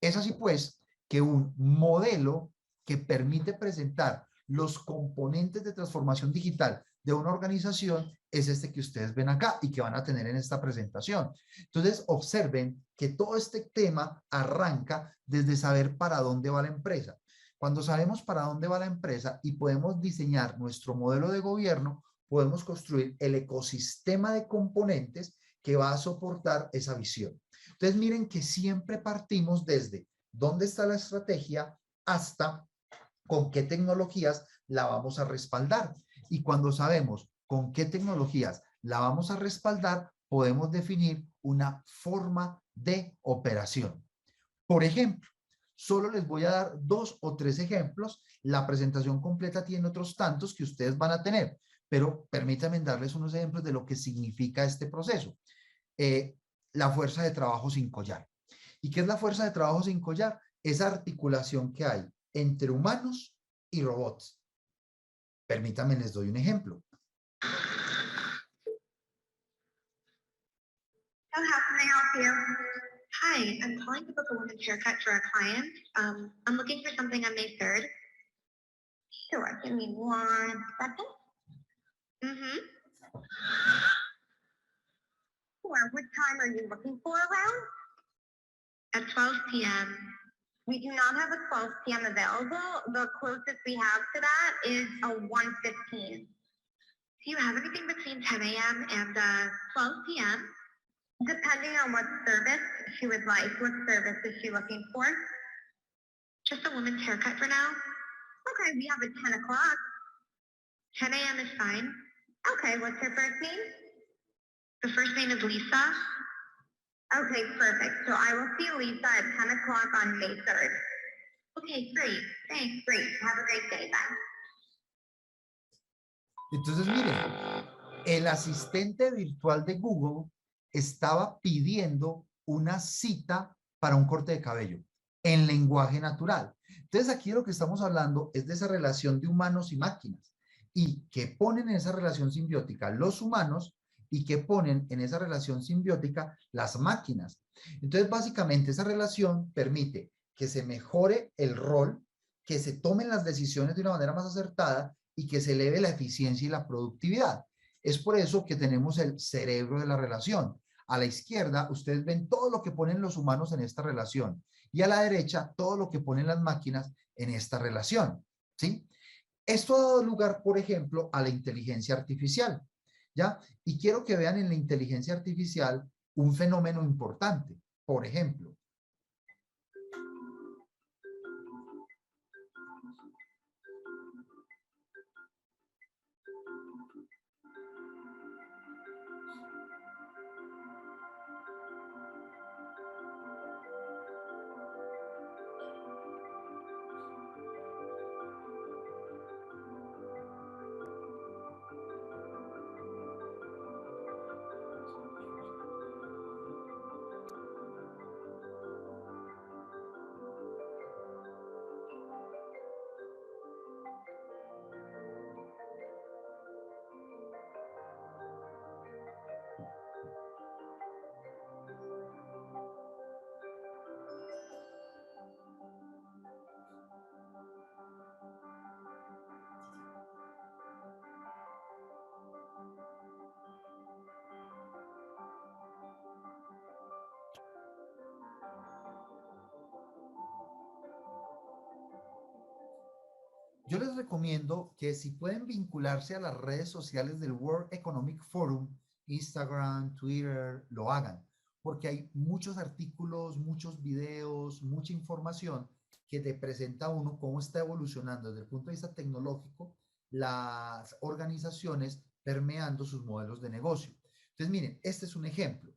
Es así pues que un modelo que permite presentar los componentes de transformación digital de una organización es este que ustedes ven acá y que van a tener en esta presentación. Entonces, observen que todo este tema arranca desde saber para dónde va la empresa. Cuando sabemos para dónde va la empresa y podemos diseñar nuestro modelo de gobierno, podemos construir el ecosistema de componentes que va a soportar esa visión. Entonces, miren que siempre partimos desde dónde está la estrategia hasta con qué tecnologías la vamos a respaldar. Y cuando sabemos con qué tecnologías la vamos a respaldar, podemos definir una forma de operación. Por ejemplo, solo les voy a dar 2 o 3 ejemplos. La presentación completa tiene otros tantos que ustedes van a tener, pero permítanme darles unos ejemplos de lo que significa este proceso. La fuerza de trabajo sin collar. ¿Y qué es la fuerza de trabajo sin collar? Esa articulación que hay entre humanos y robots. Permítanme, les doy un ejemplo. So how can I help you? Hi, I'm calling to book a woman's haircut for a client. I'm looking for something on May 3rd. Sure, give me 1 second. Sure, what time are you looking for around? At 12 p.m. We do not have a 12 p.m. available. The closest we have to that is a 1:15. Do you have anything between 10 a.m. and 12 p.m.? Depending on what service she would like. What service is she looking for? Just a woman's haircut for now? Okay, we have a 10 o'clock. 10 a.m. is fine. Okay, what's her first name? The first name is Lisa. Okay, perfect. So I will see Lisa at 10 o'clock on May 3rd. Okay, great. Thanks, great. Have a great day. Bye. Entonces, miren, el asistente virtual de Google estaba pidiendo una cita para un corte de cabello en lenguaje natural. Entonces, aquí lo que estamos hablando es de esa relación de humanos y máquinas y que ponen en esa relación simbiótica los humanos y que ponen en esa relación simbiótica las máquinas. Entonces, básicamente, esa relación permite que se mejore el rol, que se tomen las decisiones de una manera más acertada y que se eleve la eficiencia y la productividad. Es por eso que tenemos el cerebro de la relación. A la izquierda, ustedes ven todo lo que ponen los humanos en esta relación y a la derecha, todo lo que ponen las máquinas en esta relación, ¿sí? Esto ha dado lugar, por ejemplo, a la inteligencia artificial, ¿ya? Y quiero que vean en la inteligencia artificial un fenómeno importante. Por ejemplo, yo les recomiendo que si pueden vincularse a las redes sociales del World Economic Forum, Instagram, Twitter, lo hagan, porque hay muchos artículos, muchos videos, mucha información que te presenta a uno cómo está evolucionando desde el punto de vista tecnológico las organizaciones permeando sus modelos de negocio. Entonces, miren, este es un ejemplo.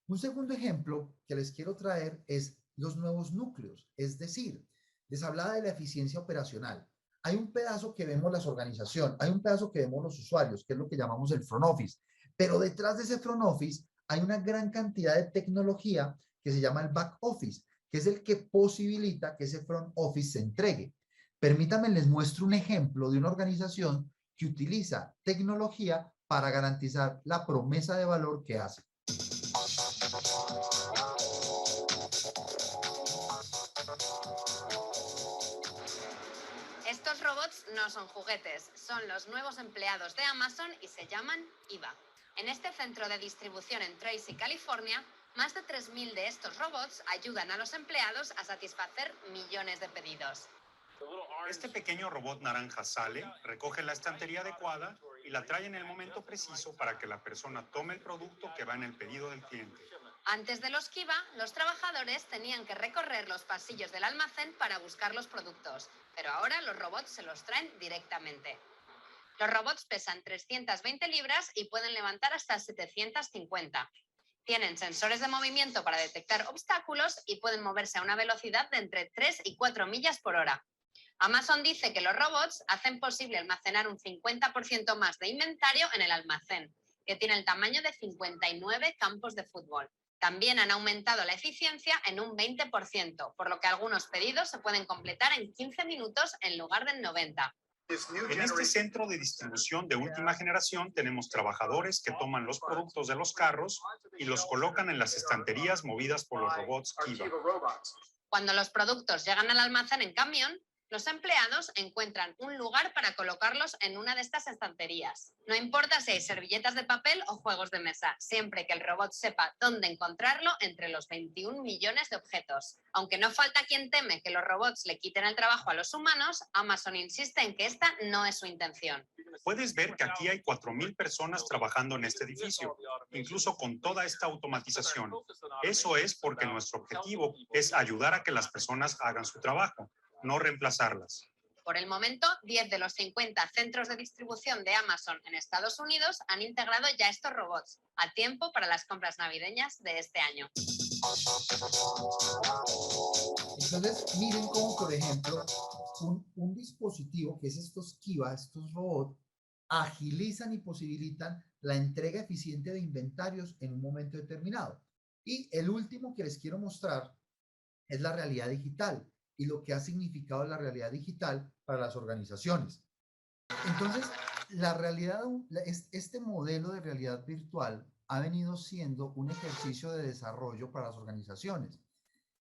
Un segundo ejemplo que les quiero traer es los nuevos núcleos, es decir, les hablaba de la eficiencia operacional. Hay un pedazo que vemos las organizaciones, hay un pedazo que vemos los usuarios, que es lo que llamamos el front office, pero detrás de ese front office hay una gran cantidad de tecnología que se llama el back office, que es el que posibilita que ese front office se entregue. Permítanme, les muestro un ejemplo de una organización que utiliza tecnología para garantizar la promesa de valor que hace. Estos robots no son juguetes, son los nuevos empleados de Amazon y se llaman IVA. En este centro de distribución en Tracy, California, más de 3.000 de estos robots ayudan a los empleados a satisfacer millones de pedidos. Este pequeño robot naranja sale, recoge la estantería adecuada y la trae en el momento preciso para que la persona tome el producto que va en el pedido del cliente. Antes de los Kiva, los trabajadores tenían que recorrer los pasillos del almacén para buscar los productos, pero ahora los robots se los traen directamente. Los robots pesan 320 libras y pueden levantar hasta 750. Tienen sensores de movimiento para detectar obstáculos y pueden moverse a una velocidad de entre 3 y 4 millas por hora. Amazon dice que los robots hacen posible almacenar un 50% más de inventario en el almacén, que tiene el tamaño de 59 campos de fútbol. También han aumentado la eficiencia en un 20%, por lo que algunos pedidos se pueden completar en 15 minutos en lugar de 90. En este centro de distribución de última generación tenemos trabajadores que toman los productos de los carros y los colocan en las estanterías movidas por los robots Kiva. Cuando los productos llegan al almacén en camión, los empleados encuentran un lugar para colocarlos en una de estas estanterías. No importa si hay servilletas de papel o juegos de mesa, siempre que el robot sepa dónde encontrarlo entre los 21 millones de objetos. Aunque no falta quien teme que los robots le quiten el trabajo a los humanos, Amazon insiste en que esta no es su intención. Puedes ver que aquí hay 4.000 personas trabajando en este edificio, incluso con toda esta automatización. Eso es porque nuestro objetivo es ayudar a que las personas hagan su trabajo, no reemplazarlas. Por el momento, 10 de los 50 centros de distribución de Amazon en Estados Unidos han integrado ya estos robots, a tiempo para las compras navideñas de este año. Entonces, miren cómo, por ejemplo, un dispositivo que es estos Kiva, estos robots, agilizan y posibilitan la entrega eficiente de inventarios en un momento determinado. Y el último que les quiero mostrar es la realidad digital y lo que ha significado la realidad digital para las organizaciones. Entonces, este modelo de realidad virtual ha venido siendo un ejercicio de desarrollo para las organizaciones.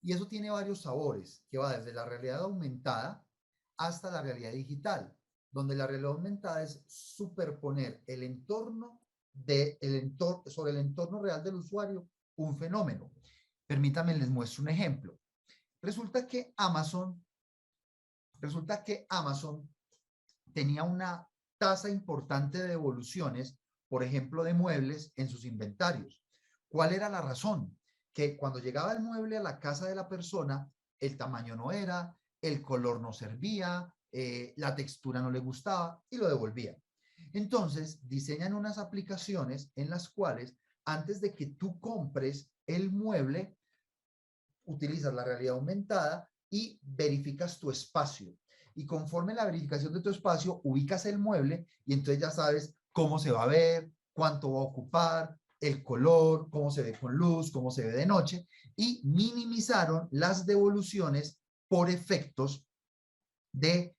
Y eso tiene varios sabores, que va desde la realidad aumentada hasta la realidad digital, donde la realidad aumentada es superponer el entorno sobre el entorno real del usuario un fenómeno. Permítanme, les muestro un ejemplo. Resulta que Amazon tenía una tasa importante de devoluciones, por ejemplo, de muebles en sus inventarios. ¿Cuál era la razón? Que cuando llegaba el mueble a la casa de la persona, el tamaño no era, el color no servía, la textura no le gustaba y lo devolvía. Entonces, diseñan unas aplicaciones en las cuales, antes de que tú compres el mueble, utilizas la realidad aumentada y verificas tu espacio. Y conforme la verificación de tu espacio, ubicas el mueble y entonces ya sabes cómo se va a ver, cuánto va a ocupar, el color, cómo se ve con luz, cómo se ve de noche, y minimizaron las devoluciones por efectos de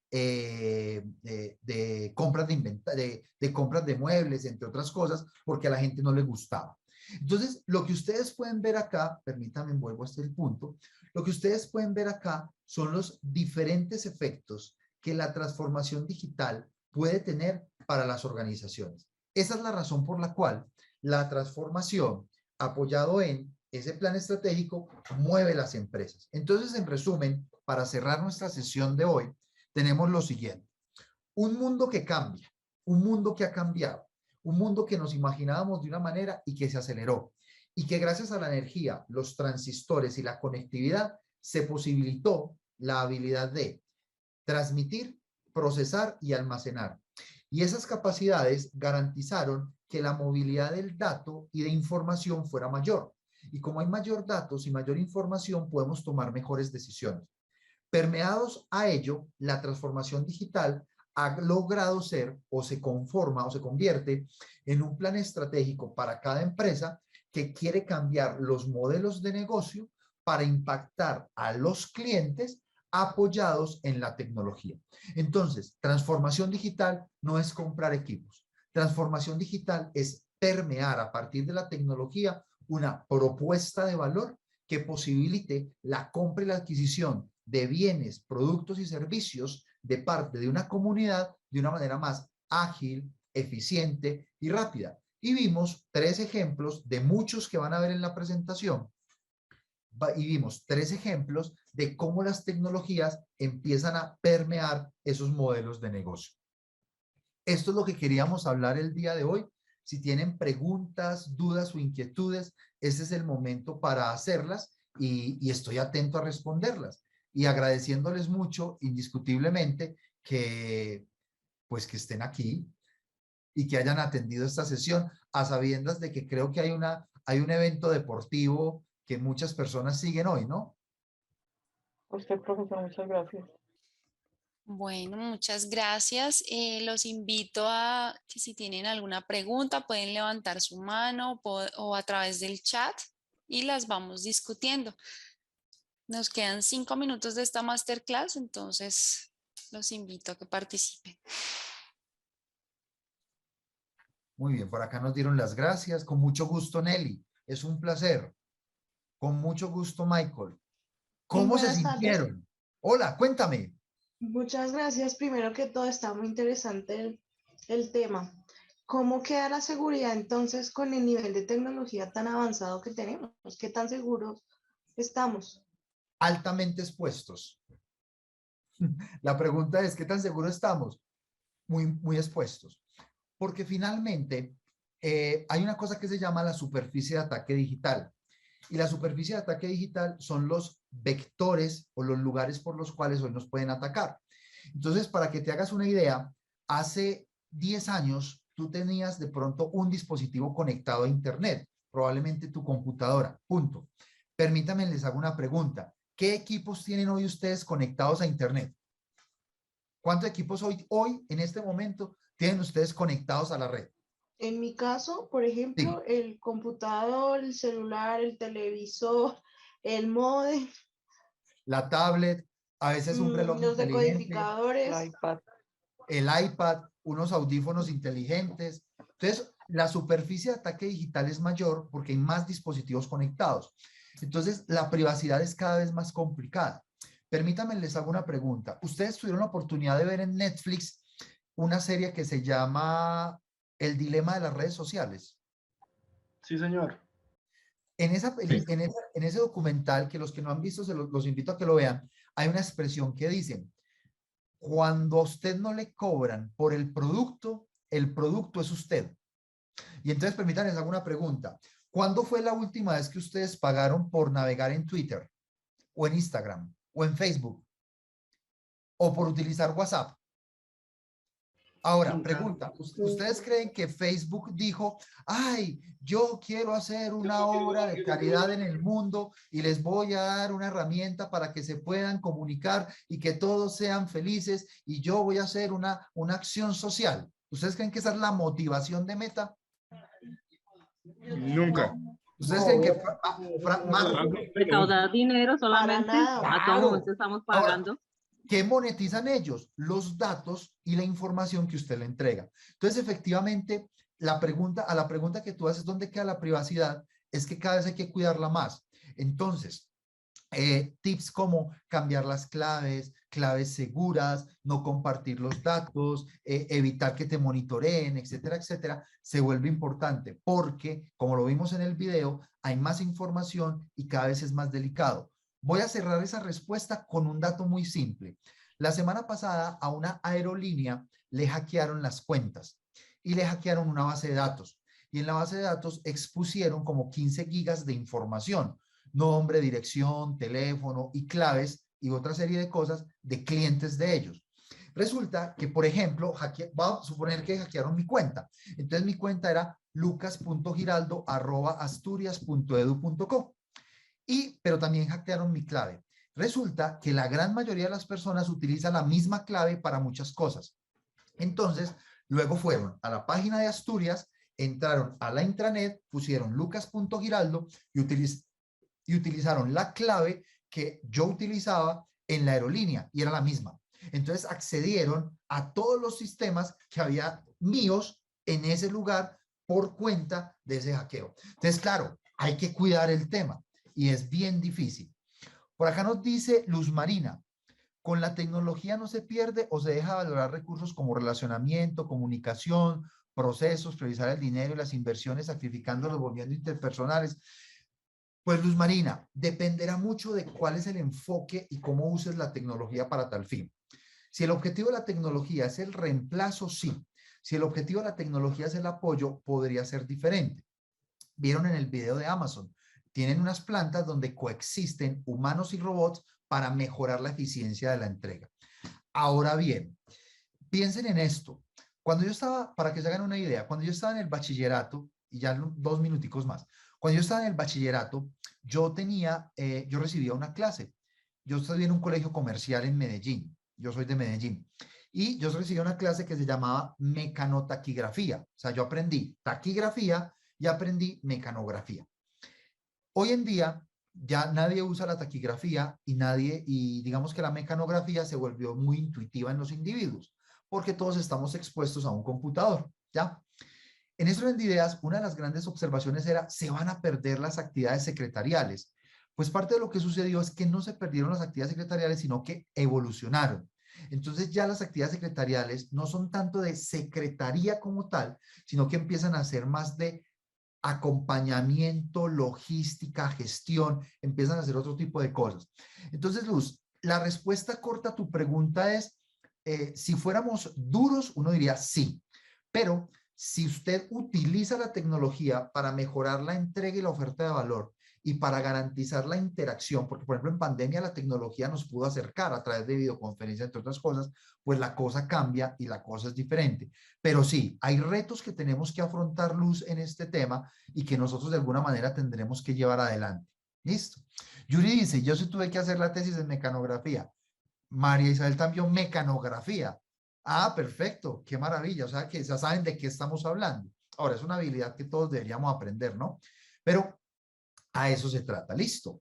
compras de compras de muebles, entre otras cosas, porque a la gente no le gustaba. Entonces, lo que ustedes pueden ver acá, permítanme, vuelvo hasta el punto, lo que ustedes pueden ver acá son los diferentes efectos que la transformación digital puede tener para las organizaciones. Esa es la razón por la cual la transformación, apoyado en ese plan estratégico, mueve las empresas. Entonces, en resumen, para cerrar nuestra sesión de hoy, tenemos lo siguiente. Un mundo que cambia, un mundo que ha cambiado, Un mundo que nos imaginábamos de una manera y que se aceleró. Y que gracias a la energía, los transistores y la conectividad se posibilitó la habilidad de transmitir, procesar y almacenar. Y esas capacidades garantizaron que la movilidad del dato y de información fuera mayor. Y como hay mayor datos y mayor información, podemos tomar mejores decisiones. Permeados a ello, la transformación digital ha logrado ser o se conforma o se convierte en un plan estratégico para cada empresa que quiere cambiar los modelos de negocio para impactar a los clientes apoyados en la tecnología. Entonces, transformación digital no es comprar equipos. Transformación digital es permear a partir de la tecnología una propuesta de valor que posibilite la compra y la adquisición de bienes, productos y servicios de parte de una comunidad de una manera más ágil, eficiente y rápida. Y vimos 3 ejemplos de muchos que van a ver en la presentación. Y vimos 3 ejemplos de cómo las tecnologías empiezan a permear esos modelos de negocio. Esto es lo que queríamos hablar el día de hoy. Si tienen preguntas, dudas o inquietudes, este es el momento para hacerlas y estoy atento a responderlas. Y agradeciéndoles mucho, indiscutiblemente, que estén aquí y que hayan atendido esta sesión, a sabiendas de que creo que hay un evento deportivo que muchas personas siguen hoy, ¿no? Usted, profesor, muchas gracias. Bueno, muchas gracias. Los invito a que si tienen alguna pregunta pueden levantar su mano o a través del chat y las vamos discutiendo. Nos quedan 5 minutos de esta masterclass, entonces los invito a que participen. Muy bien, por acá nos dieron las gracias. Con mucho gusto, Nelly. Es un placer. Con mucho gusto, Michael. ¿Cómo se sintieron? Hola, cuéntame. Muchas gracias. Primero que todo, está muy interesante el tema. ¿Cómo queda la seguridad entonces con el nivel de tecnología tan avanzado que tenemos? ¿Qué tan seguros estamos? Altamente expuestos. La pregunta es, ¿qué tan seguros estamos? Muy expuestos. Porque finalmente hay una cosa que se llama la superficie de ataque digital. Y la superficie de ataque digital son los vectores o los lugares por los cuales hoy nos pueden atacar. Entonces, para que te hagas una idea, hace 10 años tú tenías de pronto un dispositivo conectado a Internet, probablemente tu computadora, punto. Permítanme, les hago una pregunta. ¿Qué equipos tienen hoy ustedes conectados a Internet? ¿Cuántos equipos hoy en este momento, tienen ustedes conectados a la red? En mi caso, por ejemplo, sí. El computador, el celular, el televisor, el módem. La tablet, a veces un reloj los inteligente. decodificadores. El iPad, unos audífonos inteligentes. Entonces, la superficie de ataque digital es mayor porque hay más dispositivos conectados. Entonces, la privacidad es cada vez más complicada. Permítanme, les hago una pregunta. ¿Ustedes tuvieron la oportunidad de ver en Netflix una serie que se llama El dilema de las redes sociales? Sí, señor. En ese documental, que los que no han visto, los invito a que lo vean, hay una expresión que dicen, cuando a usted no le cobran por el producto es usted. Y entonces, permítanme, les hago una pregunta. ¿Cuándo fue la última vez que ustedes pagaron por navegar en Twitter o en Instagram o en Facebook o por utilizar WhatsApp? Ahora, pregunta, ¿ustedes creen que Facebook dijo, ay, yo quiero hacer una obra de caridad en el mundo y les voy a dar una herramienta para que se puedan comunicar y que todos sean felices y yo voy a hacer una acción social? ¿Ustedes creen que esa es la motivación de Meta? Nunca. ¿Ustedes creen que recaudar dinero solamente? A todo momento estamos pagando. Ahora, ¿qué monetizan ellos? Los datos y la información que usted le entrega. Entonces, efectivamente, a la pregunta que tú haces, ¿dónde queda la privacidad? Es que cada vez hay que cuidarla más. Entonces, tips como cambiar las claves seguras, no compartir los datos, evitar que te monitoreen, etcétera, etcétera, se vuelve importante porque, como lo vimos en el video, hay más información y cada vez es más delicado. Voy a cerrar esa respuesta con un dato muy simple. La semana pasada a una aerolínea le hackearon las cuentas y le hackearon una base de datos. Y en la base de datos expusieron como 15 gigas de información, nombre, dirección, teléfono y claves y otra serie de cosas de clientes de ellos. Resulta que, por ejemplo, vamos a suponer que hackearon mi cuenta. Entonces mi cuenta era lucas.giraldo@asturias.edu.co. Pero también hackearon mi clave. Resulta que la gran mayoría de las personas utilizan la misma clave para muchas cosas. Entonces, luego fueron a la página de Asturias, entraron a la intranet, pusieron lucas.giraldo y utilizaron la clave que yo utilizaba en la aerolínea y era la misma. Entonces accedieron a todos los sistemas que había míos en ese lugar por cuenta de ese hackeo. Entonces, claro, hay que cuidar el tema y es bien difícil. Por acá nos dice Luz Marina, con la tecnología no se pierde o se deja valorar recursos como relacionamiento, comunicación, procesos, priorizar el dinero y las inversiones, sacrificándolos, volviendo interpersonales. Pues Luz Marina, dependerá mucho de cuál es el enfoque y cómo uses la tecnología para tal fin. Si el objetivo de la tecnología es el reemplazo, sí. Si el objetivo de la tecnología es el apoyo, podría ser diferente. Vieron en el video de Amazon, tienen unas plantas donde coexisten humanos y robots para mejorar la eficiencia de la entrega. Ahora bien, piensen en esto. Cuando yo estaba, para que se hagan una idea, cuando yo estaba en el bachillerato, y ya 2 minuticos más, cuando yo estaba en el bachillerato, yo recibía una clase. Yo estudié en un colegio comercial en Medellín. Yo soy de Medellín. Y yo recibí una clase que se llamaba mecanotaquigrafía. O sea, yo aprendí taquigrafía y aprendí mecanografía. Hoy en día ya nadie usa la taquigrafía y digamos que la mecanografía se volvió muy intuitiva en los individuos, porque todos estamos expuestos a un computador, ¿ya? En ese orden de ideas, una de las grandes observaciones era, se van a perder las actividades secretariales. Pues parte de lo que sucedió es que no se perdieron las actividades secretariales, sino que evolucionaron. Entonces ya las actividades secretariales no son tanto de secretaría como tal, sino que empiezan a ser más de acompañamiento, logística, gestión, empiezan a hacer otro tipo de cosas. Entonces, Luz, la respuesta corta a tu pregunta es, si fuéramos duros, uno diría sí, pero si usted utiliza la tecnología para mejorar la entrega y la oferta de valor y para garantizar la interacción, porque por ejemplo en pandemia la tecnología nos pudo acercar a través de videoconferencia, entre otras cosas, pues la cosa cambia y la cosa es diferente. Pero sí, hay retos que tenemos que afrontar, Luz, en este tema y que nosotros de alguna manera tendremos que llevar adelante. ¿Listo? Yuri dice, yo sí tuve que hacer la tesis en mecanografía. María Isabel también mecanografía. Ah, perfecto, qué maravilla. O sea, que ya saben de qué estamos hablando. Ahora, es una habilidad que todos deberíamos aprender, ¿no? Pero a eso se trata. Listo.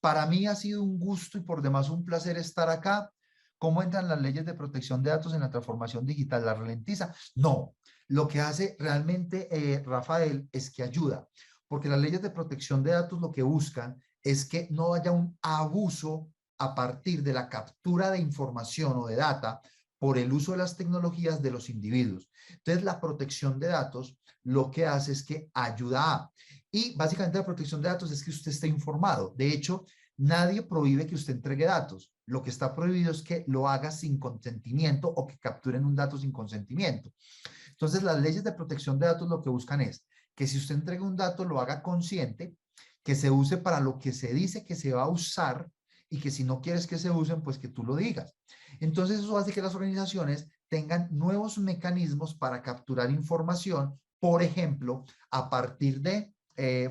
Para mí ha sido un gusto y por demás un placer estar acá. ¿Cómo entran las leyes de protección de datos en la transformación digital? ¿La ralentiza? No. Lo que hace realmente Rafael es que ayuda, porque las leyes de protección de datos lo que buscan es que no haya un abuso a partir de la captura de información o de data por el uso de las tecnologías de los individuos. Entonces, la protección de datos lo que hace es que ayuda y básicamente la protección de datos es que usted esté informado. De hecho, nadie prohíbe que usted entregue datos. Lo que está prohibido es que lo haga sin consentimiento o que capturen un dato sin consentimiento. Entonces, las leyes de protección de datos lo que buscan es que si usted entrega un dato, lo haga consciente, que se use para lo que se dice que se va a usar y que si no quieres que se usen, pues que tú lo digas. Entonces, eso hace que las organizaciones tengan nuevos mecanismos para capturar información, por ejemplo, a partir de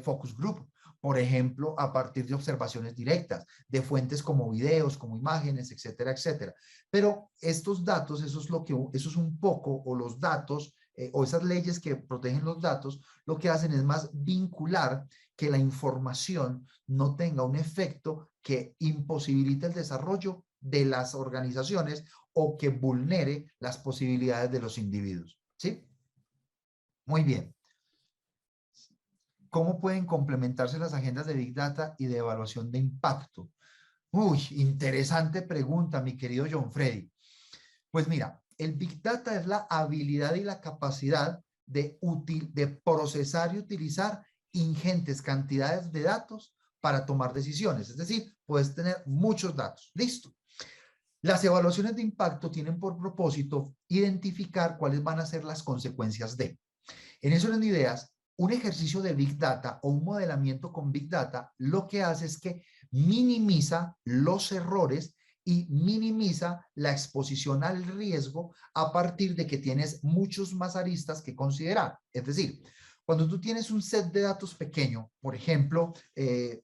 focus group, por ejemplo, a partir de observaciones directas, de fuentes como videos, como imágenes, etcétera, etcétera. Pero estos datos, eso es un poco, o los datos, o esas leyes que protegen los datos, lo que hacen es más vincular que la información no tenga un efecto que imposibilite el desarrollo de las organizaciones o que vulnere las posibilidades de los individuos. ¿Sí? Muy bien. ¿Cómo pueden complementarse las agendas de Big Data y de evaluación de impacto? Uy, interesante pregunta, mi querido John Freddy. Pues mira, el Big Data es la habilidad y la capacidad de procesar y utilizar ingentes cantidades de datos para tomar decisiones. Es decir, puedes tener muchos datos. Listo. Las evaluaciones de impacto tienen por propósito identificar cuáles van a ser las consecuencias de. En eso en ideas, un ejercicio de Big Data o un modelamiento con Big Data lo que hace es que minimiza los errores y minimiza la exposición al riesgo a partir de que tienes muchos más aristas que considerar. Es decir, cuando tú tienes un set de datos pequeño, por ejemplo,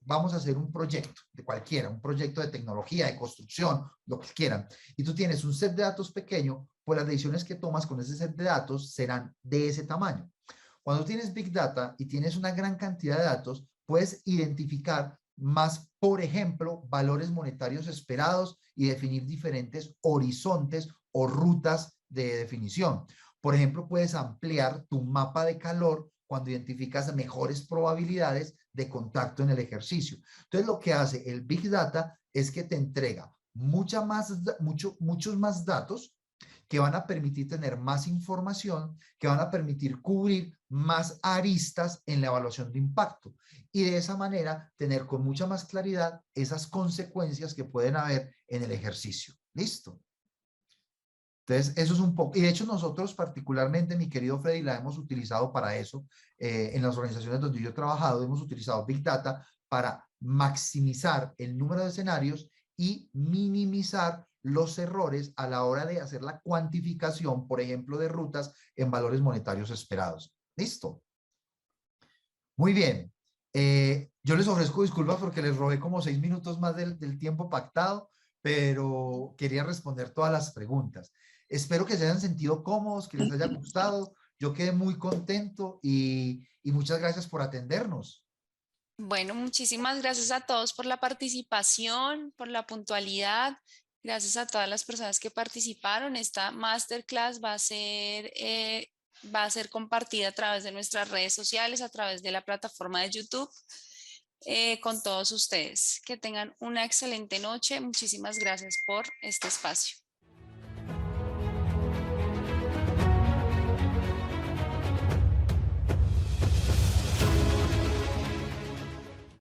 vamos a hacer un proyecto de cualquiera, un proyecto de tecnología, de construcción, lo que quieran, y tú tienes un set de datos pequeño, pues las decisiones que tomas con ese set de datos serán de ese tamaño. Cuando tienes Big Data y tienes una gran cantidad de datos, puedes identificar más, por ejemplo, valores monetarios esperados y definir diferentes horizontes o rutas de definición. Por ejemplo, puedes ampliar tu mapa de calor cuando identificas mejores probabilidades de contacto en el ejercicio. Entonces, lo que hace el Big Data es que te entrega muchos más datos que van a permitir tener más información, que van a permitir cubrir más aristas en la evaluación de impacto y de esa manera tener con mucha más claridad esas consecuencias que pueden haber en el ejercicio. ¿Listo? Entonces, eso es un poco, y de hecho nosotros particularmente, mi querido Freddy, la hemos utilizado para eso. En las organizaciones donde yo he trabajado, hemos utilizado Big Data para maximizar el número de escenarios y minimizar los errores a la hora de hacer la cuantificación, por ejemplo, de rutas en valores monetarios esperados. ¿Listo? Muy bien. Yo les ofrezco disculpas porque les robé como 6 minutos más del tiempo pactado, pero quería responder todas las preguntas. Espero que se hayan sentido cómodos, que les haya gustado. Yo quedé muy contento y muchas gracias por atendernos. Bueno, muchísimas gracias a todos por la participación, por la puntualidad. Gracias a todas las personas que participaron. Esta masterclass va a ser compartida a través de nuestras redes sociales, a través de la plataforma de YouTube, con todos ustedes. Que tengan una excelente noche. Muchísimas gracias por este espacio.